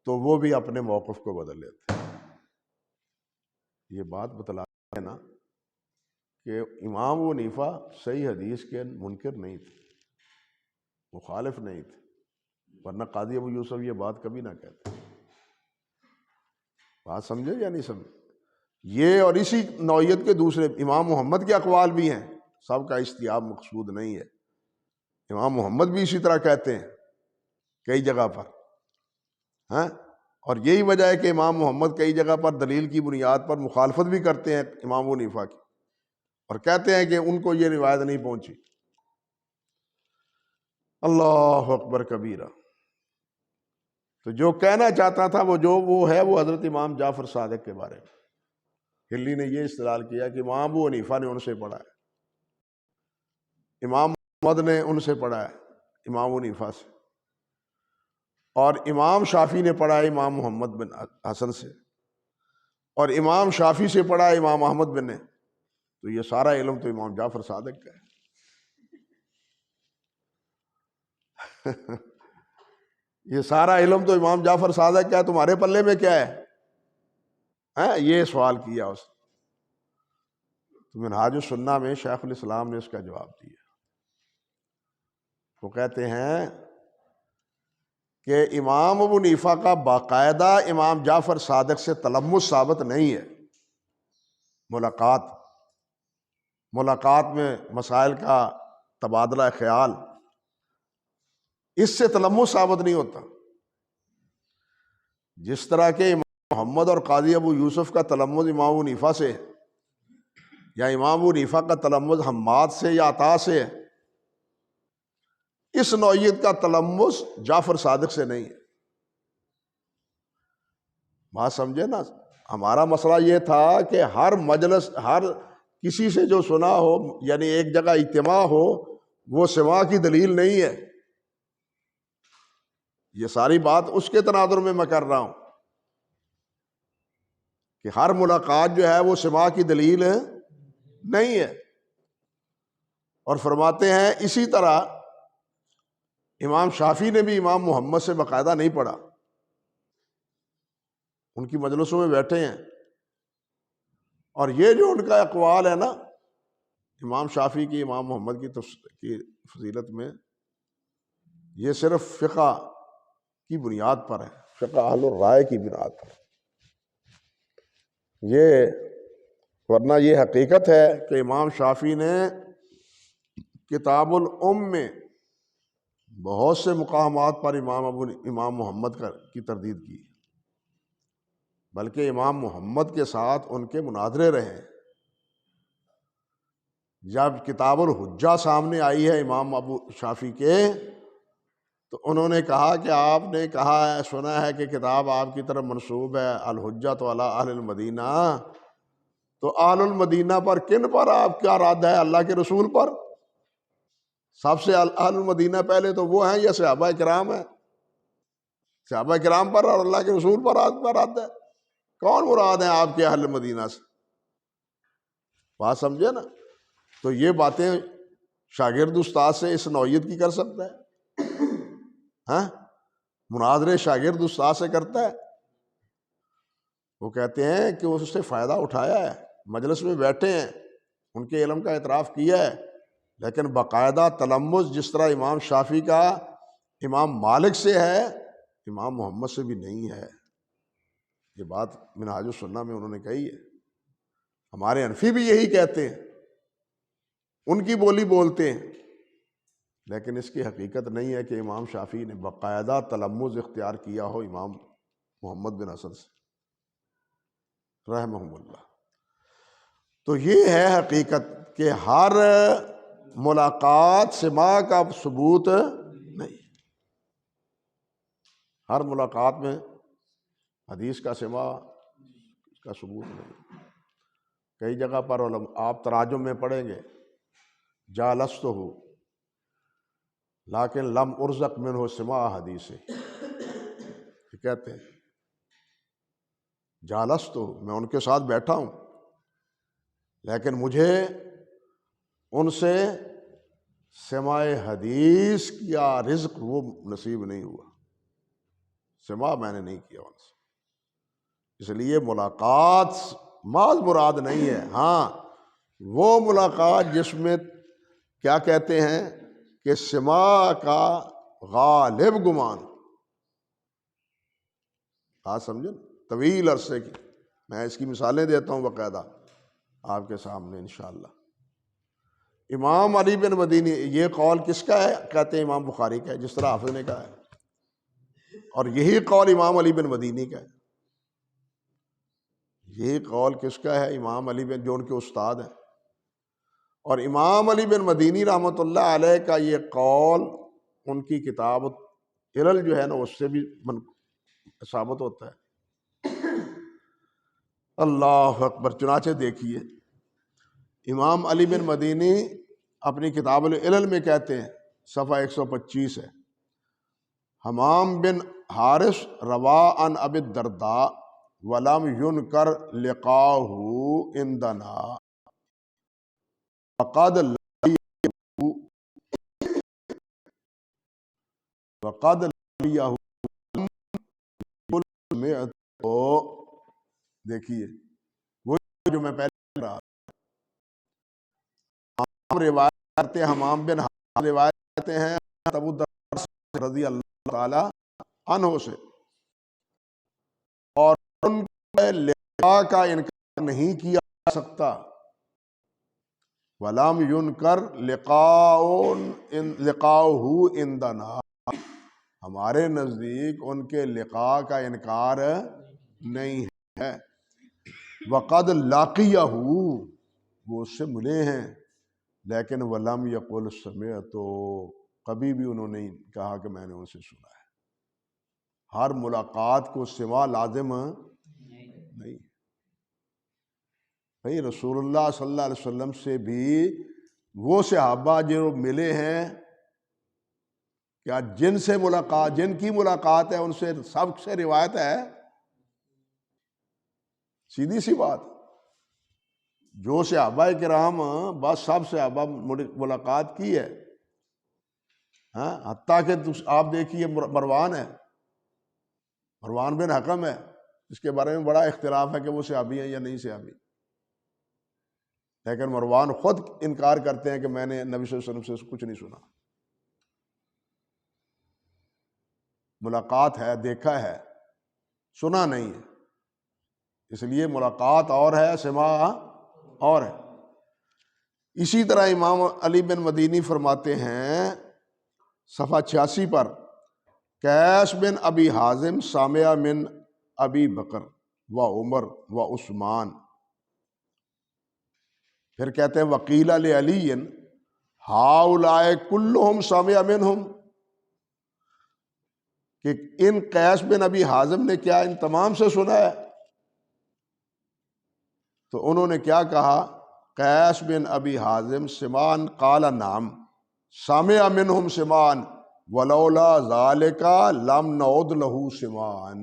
تو وہ بھی اپنے موقف کو بدل لیتے. یہ بات بتلاتے ہیں نا کہ امام ابو حنیفہ صحیح حدیث کے منکر نہیں تھے، مخالف نہیں تھے، ورنہ قاضی ابو یوسف یہ بات کبھی نہ کہتے. بات سمجھے یا نہیں سمجھے؟ یہ اور اسی نوعیت کے دوسرے امام محمد کے اقوال بھی ہیں، سب کا استیاب مقصود نہیں ہے. امام محمد بھی اسی طرح کہتے ہیں کئی جگہ پر. ہاں، اور یہی وجہ ہے کہ امام محمد کئی جگہ پر دلیل کی بنیاد پر مخالفت بھی کرتے ہیں امام ابو حنیفہ کی، اور کہتے ہیں کہ ان کو یہ روایت نہیں پہنچی. اللہ اکبر کبیرہ. تو جو کہنا چاہتا تھا وہ ہے وہ حضرت امام جعفر صادق کے بارے میں. ہلی نے یہ استدلال کیا کہ امام ابو حنیفہ نے ان سے پڑھا ہے، امام محمد نے ان سے پڑھا ہے امام ابو حنیفہ سے، اور امام شافعی نے پڑھا ہے امام محمد بن حسن سے، اور امام شافعی سے پڑھا ہے امام احمد بن نے. تو یہ سارا علم تو امام جعفر صادق کا ہے. یہ سارا علم تو امام جعفر صادق کا ہے، تمہارے پلے میں کیا ہے؟ یہ سوال کیا اس تو منہاج السنہ میں شیخ الاسلام نے اس کا جواب دیا۔ وہ کہتے ہیں کہ امام ابو حنیفہ کا باقاعدہ امام جعفر صادق سے تلمس ثابت نہیں ہے۔ ملاقات میں مسائل کا تبادلہ خیال، اس سے تلمس ثابت نہیں ہوتا۔ جس طرح کہ امام محمد اور قاضی ابو یوسف کا تلمس امام ابو حنیفہ سے، یا امام ابو حنیفہ کا تلمس حماد سے یا عطا سے ہے، اس نوعیت کا تلمس جعفر صادق سے نہیں ہے۔ بات سمجھے نا؟ ہمارا مسئلہ یہ تھا کہ ہر مجلس، ہر کسی سے جو سنا ہو، یعنی ایک جگہ اجتماع ہو، وہ سماع کی دلیل نہیں ہے۔ یہ ساری بات اس کے تناظر میں کر رہا ہوں کہ ہر ملاقات جو ہے وہ سماع کی دلیل نہیں ہے۔ اور فرماتے ہیں اسی طرح امام شافعی نے بھی امام محمد سے باقاعدہ نہیں پڑھا، ان کی مجلسوں میں بیٹھے ہیں، اور یہ جو ان کا اقوال ہے نا امام شافعی کی امام محمد کی فضیلت میں، یہ صرف فقہ کی بنیاد پر ہے، فقہ اہل الرائے کی بنیاد پر، ورنہ یہ حقیقت ہے کہ امام شافعی نے کتاب الام میں بہت سے مقامات پر امام محمد کی تردید کی، بلکہ امام محمد کے ساتھ ان کے مناظرے رہے۔ جب کتاب الحجہ سامنے آئی ہے امام ابو شافعی کے، تو انہوں نے کہا کہ آپ نے کہا ہے، سنا ہے کہ کتاب آپ کی طرف منسوب ہے الحجۃ علی اہل المدینہ، تو اہل المدینہ پر کن پر آپ کا رد ہے؟ اللہ کے رسول پر؟ سب سے اہل المدینہ پہلے تو وہ ہیں یا صحابہ کرام ہیں؟ صحابہ کرام پر اور اللہ کے رسول پر رد ہے۔ کون مراد ہیں آپ کے اہل مدینہ سے؟ بات سمجھے نا؟ تو یہ باتیں شاگرد استاد سے اس نوعیت کی کر سکتا ہے؟ مناظرے شاگرد استاد سے کرتا ہے؟ وہ کہتے ہیں کہ اس سے فائدہ اٹھایا ہے، مجلس میں بیٹھے ہیں، ان کے علم کا اعتراف کیا ہے، لیکن باقاعدہ تلمس جس طرح امام شافعی کا امام مالک سے ہے، امام محمد سے بھی نہیں ہے۔ یہ بات منہاج السنہ میں انہوں نے کہی ہے۔ ہمارے حنفی بھی یہی کہتے ہیں، ان کی بولی بولتے ہیں، لیکن اس کی حقیقت نہیں ہے کہ امام شافعی نے باقاعدہ تلمس اختیار کیا ہو امام محمد بن حسن سے رحمہم اللہ۔ تو یہ ہے حقیقت کہ ہر ملاقات سماع کا ثبوت نہیں، ہر ملاقات میں حدیث کا سماع کا ثبوت نہیں۔ کئی جگہ پر آپ تراجم میں پڑھیں گے جالستہ لیکن لم ارزق منہ سماع حدیث، یہ کہتے ہیں جالستہ، میں ان کے ساتھ بیٹھا ہوں لیکن مجھے ان سے سماع حدیث کیا رزق وہ نصیب نہیں ہوا، سماع میں نے نہیں کیا ان سے۔ اس لیے ملاقات محض مراد نہیں ہے، ہاں وہ ملاقات جس میں کیا کہتے ہیں کہ سماع کا غالب گمان، بات سمجھے، طویل عرصے کی، میں اس کی مثالیں دیتا ہوں باقاعدہ آپ کے سامنے انشاءاللہ۔ امام علی بن مدینی، یہ قول کس کا ہے؟ کہتے ہیں امام بخاری کا ہے، جس طرح حافظ نے کہا ہے، اور یہی قول امام علی بن مدینی کا ہے۔ یہی قول کس کا ہے؟ امام علی بن، جو ان کے استاد ہیں۔ اور امام علی بن مدینی رحمۃ اللہ علیہ کا یہ قول ان کی کتاب علل جو ہے نا اس سے بھی ثابت ہوتا ہے۔ اللہ اکبر! چنانچہ دیکھیے امام علی بن مدینی اپنی کتاب العلل میں کہتے ہیں، صفحہ 125 ہے، حمام بن حارث روا عن ابی الدرداء ولم ينکر لقاؤہ عندنا فقد وقد لقیہ تو دیکھیے وہ جو میں پہلے کہہ رہا ہم روایت کرتے حمام بن حرام روایت کرتے ہیں ابو الدرداء رضی اللہ تعالی عنہ سے، اور ان کے لقاء کا انکار نہیں کیا جا سکتا، وَلَمْ يُنْكَرْ لِقَاؤُهُ عِنْدَنَا، ہمارے نزدیک ان کے لقاء کا انکار نہیں ہے۔ وَقَدْ لَقِيَهُ، وہ اس سے ملے ہیں، لیکن وَلَمْ يَقُلْ سَمِعْتُ، کبھی بھی انہوں نے کہا کہ میں نے ان سے سنا ہے۔ ہر ملاقات کو سماع لازم نہیں۔ بھئی رسول اللہ صلی اللہ علیہ وسلم سے بھی وہ صحابہ جو ملے ہیں، کیا جن کی ملاقات ہے ان سے سب سے روایت ہے؟ سیدھی سی بات، جو صحابہ کرام بس سب صحابہ ملاقات کی ہے، ہاں، حتیٰ کہ آپ دیکھیے مروان ہے، مروان بن حکم ہے، اس کے بارے میں بڑا اختلاف ہے کہ وہ صحابی ہیں یا نہیں صحابی، لیکن مروان خود انکار کرتے ہیں کہ میں نے نبی صلی اللہ علیہ وسلم سے کچھ نہیں سنا۔ ملاقات ہے، دیکھا ہے، سنا نہیں ہے، اس لیے ملاقات اور ہے، سماع اور ہے۔ اسی طرح امام علی بن مدینی فرماتے ہیں صفحہ 86 پر، قیس بن ابی حازم سامع من ابی بکر و عمر و عثمان، پھر کہتے ہیں وقیل لعلی ہؤلاء کلہم سامع منہم، کہ ان قیس بن ابی حازم نے کیا ان تمام سے سنا ہے؟ تو انہوں نے کیا کہا، قیس بن ابی حازم سمعان قال نعم سامع منہم سمعان ولولا ذالک لم نعد لہ سمعان،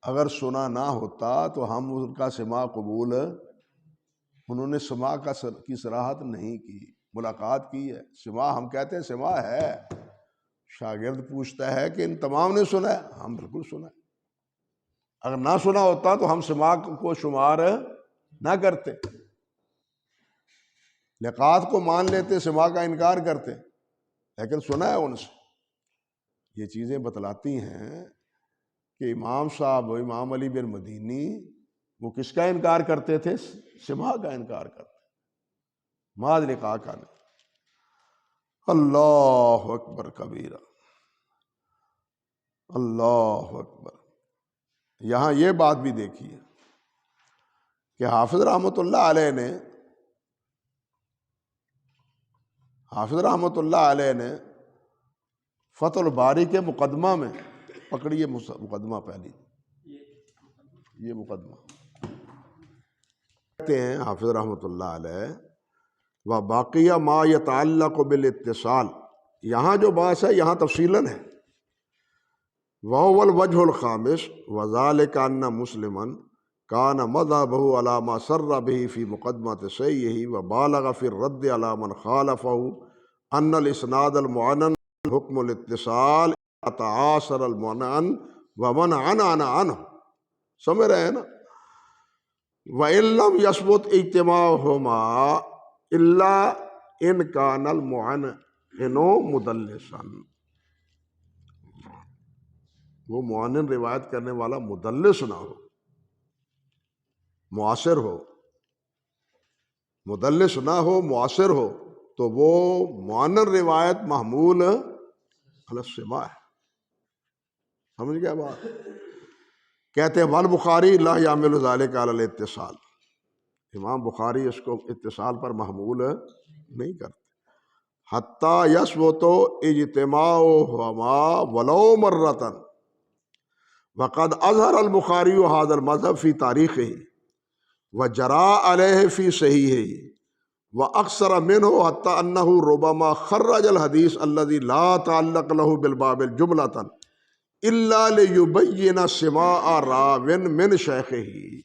اگر سنا نہ ہوتا تو ہم ان کا سماع قبول، انہوں نے سماع کی صراحت نہیں کی، ملاقات کی ہے، سماع ہم کہتے ہیں سماع ہے۔ شاگرد پوچھتا ہے کہ ان تمام نے سنا ہے؟ ہم بالکل سنا ہے، اگر نہ سنا ہوتا تو ہم سماع کو شمار نہ کرتے، لقاءات کو مان لیتے، سماع کا انکار کرتے، لیکن سنا ہے ان سے۔ یہ چیزیں بتلاتی ہیں کہ امام صاحب امام علی بن مدینی وہ کس کا انکار کرتے تھے؟ سماع کا انکار کرتے، ماذ لقاء کا نہیں۔ اللہ اکبر کبیرہ، اللہ اکبر۔ یہاں یہ بات بھی دیکھیے کہ حافظ رحمۃ اللہ علیہ نے فتح الباری کے مقدمہ میں، پکڑیے مقدمہ پہلی، یہ مقدمہ کہتے ہیں حافظ رحمۃ اللہ علیہ وباقیہ ما یتعلق بالاتصال، یہاں جو بات ہے یہاں تفصیلاً ہے، وهو الوجه الخامس وذلك أن مسلما كان مذهبه على ما سر به في مقدمة صحيحه وبالغ في الرد على من خالفه أن الإسناد المعنن حكم الاتصال تعاصر المعنن ومن عن عنه، سمجھ رہے ہیں نا؟ وإن لم يثبت اجتماعهما إلا إن كان المعنن مدلسا، وہ معنن روایت کرنے والا مدلس نہ ہو، معاصر ہو، مدلس نہ ہو، معاصر ہو، تو وہ معنن روایت محمول علی السماع ہے۔ سمجھ گیا بات؟ کہتے ہیں والبخاری لا یعمل ذلک علی الاتصال، امام بخاری اس کو اتصال پر محمول نہیں کرتے، حتی یثبت اجتماعہما ولو مرۃ، وقد اظہر البخاری هذا المذهب في تاریخه وجرى عليه في صحیحه واکثر منه حتى انه ربما خرج الحديث الذي لا تعلق له بالباب جملة الا ليبين سماع راو من شيخه،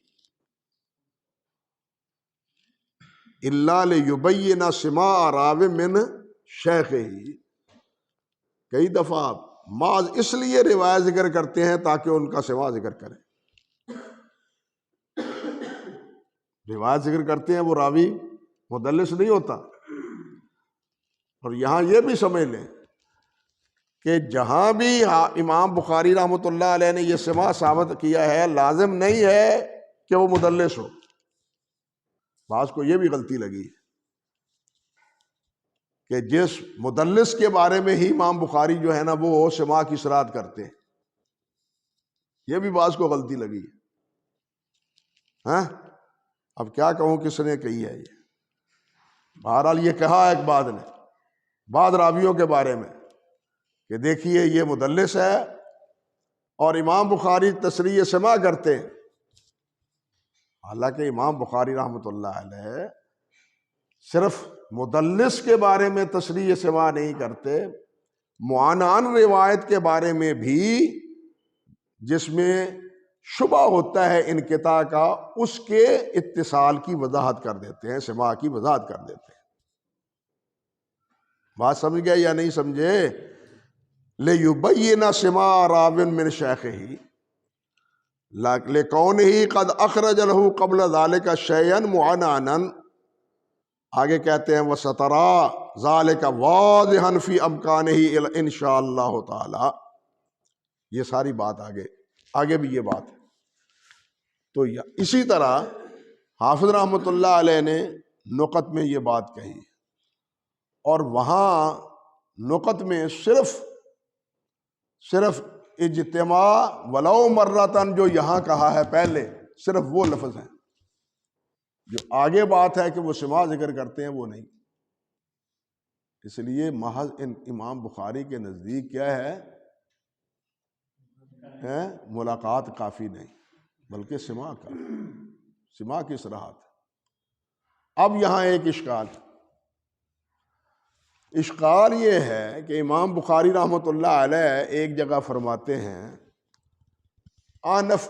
الا ليبين سماع راو من شيخه، کئی دفعہ بعض اس لیے روایت ذکر کرتے ہیں تاکہ ان کا سوا ذکر کریں. روایت ذکر کرتے ہیں وہ راوی مدلس نہیں ہوتا. اور یہاں یہ بھی سمجھ لیں کہ جہاں بھی امام بخاری رحمۃ اللہ علیہ نے یہ سماع ثابت کیا ہے لازم نہیں ہے کہ وہ مدلس ہو. بعض کو یہ بھی غلطی لگی ہے کہ جس مدلس کے بارے میں ہی امام بخاری جو ہے نا وہ سماع کی صراحت کرتے ہیں. یہ بھی بعض کو غلطی لگی ہے. ہاں اب کیا کہوں کس نے کہی ہے یہ. بہرحال یہ کہا ایک بعد نے بعض راویوں کے بارے میں کہ دیکھیے یہ مدلس ہے اور امام بخاری تصریح سماع کرتے ہیں. حالانکہ امام بخاری رحمۃ اللہ علیہ صرف مدلس کے بارے میں تصریح سماع نہیں کرتے، معانان روایت کے بارے میں بھی جس میں شبہ ہوتا ہے انقطاع کا اس کے اتصال کی وضاحت کر دیتے ہیں، سماع کی وضاحت کر دیتے ہیں. بات سمجھ گیا یا نہیں سمجھے؟ لِيُبَيِّنَ سِمَاعَ رَاوٍ مِّن شَيْخِهِ لِكَوْنِهِ قَدْ أَخْرَجَ لَهُ قَبْلَ ذَلِكَ شَيْئًا مُعَنَّنًا. آگے کہتے ہیں وَسَتَرَىٰ ذَلِكَ وَاضِحًا فِي أَمْكَانِهِ إِن شاء اللہ تعالی. یہ ساری بات آگے بھی یہ بات ہے. تو اسی طرح حافظ رحمۃ اللہ علیہ نے نقط میں یہ بات کہی اور وہاں نقط میں صرف اجتماع ولو مرتن جو یہاں کہا ہے پہلے صرف وہ لفظ ہیں. جو آگے بات ہے کہ وہ سماع ذکر کرتے ہیں وہ نہیں. اس لیے محض امام بخاری کے نزدیک کیا ہے ملاقات کافی نہیں بلکہ سماع کافی، سماع کی صراحت. اب یہاں ایک اشکال یہ ہے کہ امام بخاری رحمۃ اللہ علیہ ایک جگہ فرماتے ہیں آنف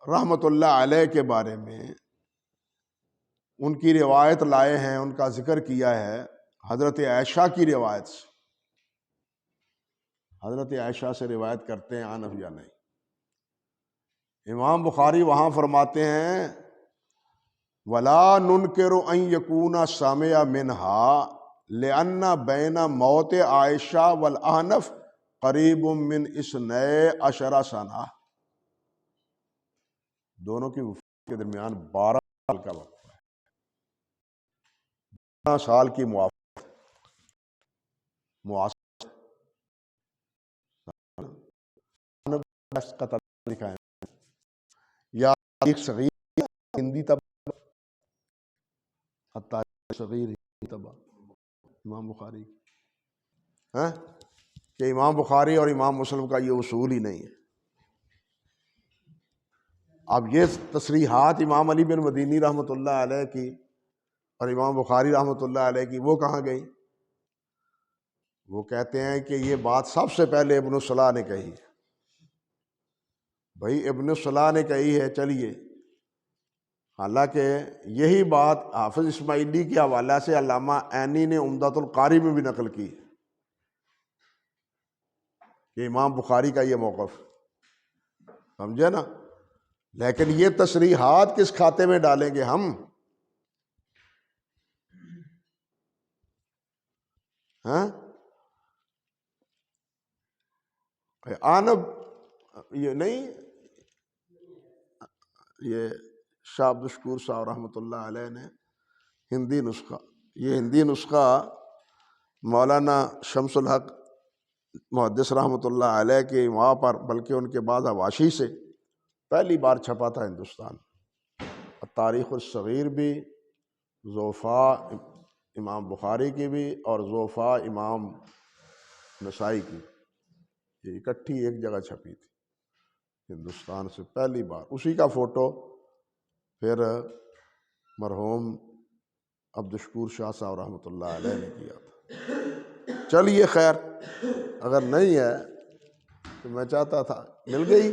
رحمۃ اللہ علیہ کے بارے میں ان کی روایت لائے ہیں، ان کا ذکر کیا ہے حضرت عائشہ کی روایت سے. حضرت عائشہ سے روایت کرتے ہیں آنف یا نہیں؟ امام بخاری وہاں فرماتے ہیں وَلَا نُنْكِرُ أَن يَكُونَ سَمِعَ مِنْهَا لِأَنَّ بَيْنَ مَوْتِ عائشہ وَالْأَحْنَفِ قریب من 12 سنہ. دونوں کی وفات کے درمیان 12 سال کا وقت ہے. 12 سال کی قتل لکھا ہے یا تاریخ صغیر ہندی طبع تاریخ صغیر ہندی طبع امام بخاری کہ امام بخاری اور امام مسلم کا یہ اصول ہی نہیں ہے. اب یہ تصریحات امام علی بن مدینی رحمۃ اللہ علیہ کی اور امام بخاری رحمۃ اللہ علیہ کی وہ کہاں گئی؟ وہ کہتے ہیں کہ یہ بات سب سے پہلے ابن الصلاح نے کہی ہے. بھائی ابن الصلاح نے کہی ہے چلیے، حالانکہ یہی بات حافظ اسماعیلی کے حوالہ سے علامہ عینی نے عمدۃ القاری میں بھی نقل کی کہ امام بخاری کا یہ موقف، سمجھے نا. لیکن یہ تصریحات کس کھاتے میں ڈالیں گے ہم؟ آنب یہ نہیں، یہ شاہ عبدالشکور صاحب رحمۃ اللہ علیہ نے ہندی نسخہ، یہ ہندی نسخہ مولانا شمس الحق محدث رحمۃ اللہ علیہ کے وہاں پر بلکہ ان کے بعد حواشی سے پہلی بار چھپا تھا ہندوستان. تاریخ الصغیر بھی، ضعفاء امام بخاری کی بھی اور ضعفاء امام نسائی کی، یہ اکٹھی ایک جگہ چھپی تھی ہندوستان سے پہلی بار. اسی کا فوٹو پھر مرحوم عبدالشکور شاہ صاحب رحمۃ اللہ علیہ نے کیا تھا. چلیے خیر، اگر نہیں ہے تو میں چاہتا تھا مل گئی.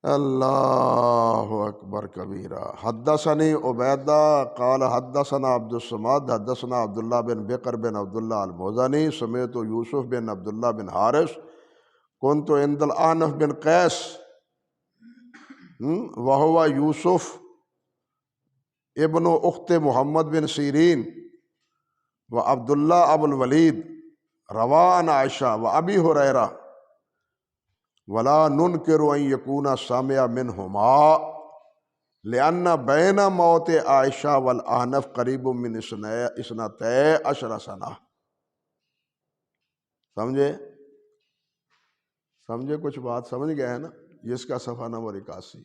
اللہ اکبر کبیرہ۔ حدثنی عبیدہ قال حدثنا عبد الصمد حدثنا عبداللہ بن بکر بن عبداللہ المزنی سمعت یوسف بن عبداللہ بن حارث کنت عند العنف بن قیس وہو یوسف ابن اخت محمد بن سیرین و عبداللہ ابو الولید روا عن عائشہ و ابی ہریرہ ولا ننکر ان یکون سامع منہما لأن بین موت عائشہ والاحنف قریب من اثنتي عشر سنہ۔ سمجھے کچھ بات سمجھ گئے ہیں نا؟ جس کا صفحہ نمبر 81۔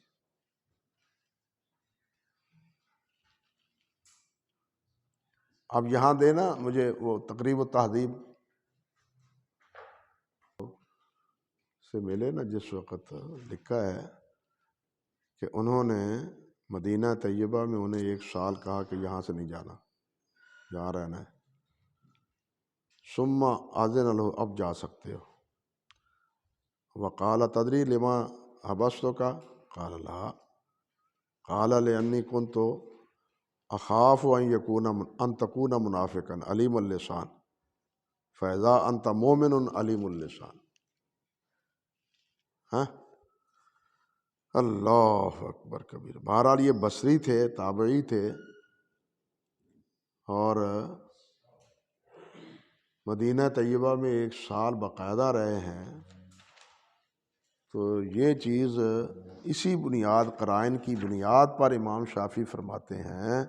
اب یہاں دینا مجھے وہ تقریب التہذیب سے ملے نا، جس وقت لکھا ہے کہ انہوں نے مدینہ طیبہ میں انہیں 1 سال کہا کہ یہاں سے نہیں جانا، جہاں رہنا ہے، ثم اذن له، اب جا سکتے ہو۔ وقال تدری لما حبستک قال لا قال لانی کنت اخاف ان تکون منافقا علیم اللسان فاذا انت مومن علیم اللسان۔ ہاں، اللہ اکبر کبیر۔ بہرحال یہ بصری تھے، تابعی تھے، اور مدینہ طیبہ میں 1 سال باقاعدہ رہے ہیں، تو یہ چیز اسی بنیاد، قرائن کی بنیاد پر امام شافعی فرماتے ہیں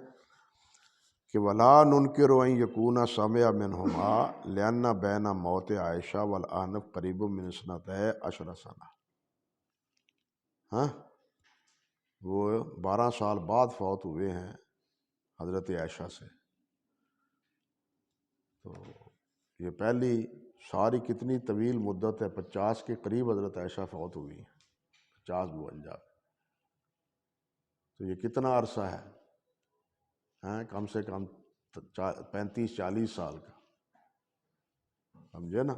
کہ ولا ننکر ان یکون سمع منہما لأن بین موت عائشہ والاحنف قریب من 12 سنہ۔ ہاں، وہ 12 سال بعد فوت ہوئے ہیں حضرت عائشہ سے، تو یہ پہلی ساری کتنی طویل مدت ہے، 50 کے قریب حضرت عائشہ فوت ہوئی ہیں، 50-52، تو یہ کتنا عرصہ ہے؟ کم سے کم 35-40 سال کا، سمجھے نا؟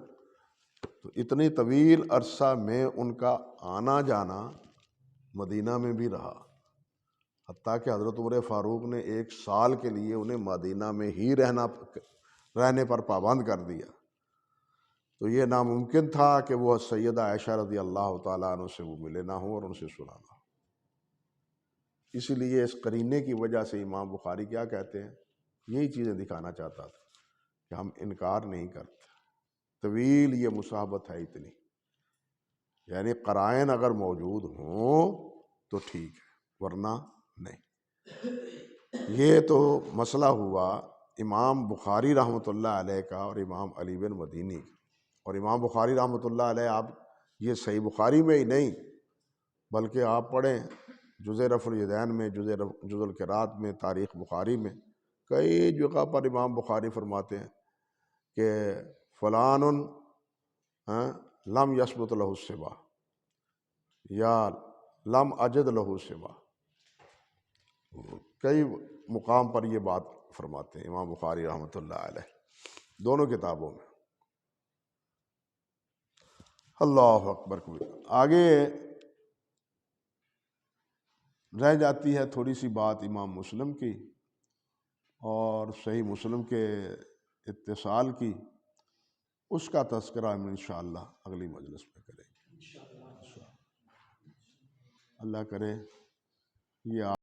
تو اتنی طویل عرصہ میں ان کا آنا جانا مدینہ میں بھی رہا، حتیٰ کہ حضرت عمر فاروق نے 1 سال کے لیے انہیں مدینہ میں ہی رہنے پر پابند کر دیا، تو یہ ناممکن تھا کہ وہ سیدہ عائشہ رضی اللہ تعالیٰ عنہ سے وہ ملے نہ ہوں اور ان سے سنا نہ ہو۔ اسی لیے اس قرینے کی وجہ سے امام بخاری کیا کہتے ہیں، یہی چیزیں دکھانا چاہتا تھا کہ ہم انکار نہیں کرتے، طویل یہ مصاحبت ہے اتنی، یعنی قرائن اگر موجود ہوں تو ٹھیک ہے، ورنہ نہیں۔ یہ تو مسئلہ ہوا امام بخاری رحمۃ اللہ علیہ کا اور امام علی بن مدینی کا۔ اور امام بخاری رحمۃ اللہ علیہ، آپ یہ صحیح بخاری میں ہی نہیں بلکہ آپ پڑھیں جزء رفع الیدین میں، جزء القراءت میں، تاریخ بخاری میں، کئی جگہ پر امام بخاری فرماتے ہیں کہ فلان لم یثبت لہ السبا یا لم اجد لہ سبا، کئی مقام پر یہ بات فرماتے ہیں امام بخاری رحمۃ اللہ علیہ، دونوں کتابوں میں۔ اللہ اکبر کبیر۔ آگے رہ جاتی ہے تھوڑی سی بات امام مسلم کی اور صحیح مسلم کے اتصال کی، اس کا تذکرہ ہم انشاءاللہ اگلی مجلس میں کریں گے، اللہ کرے یہ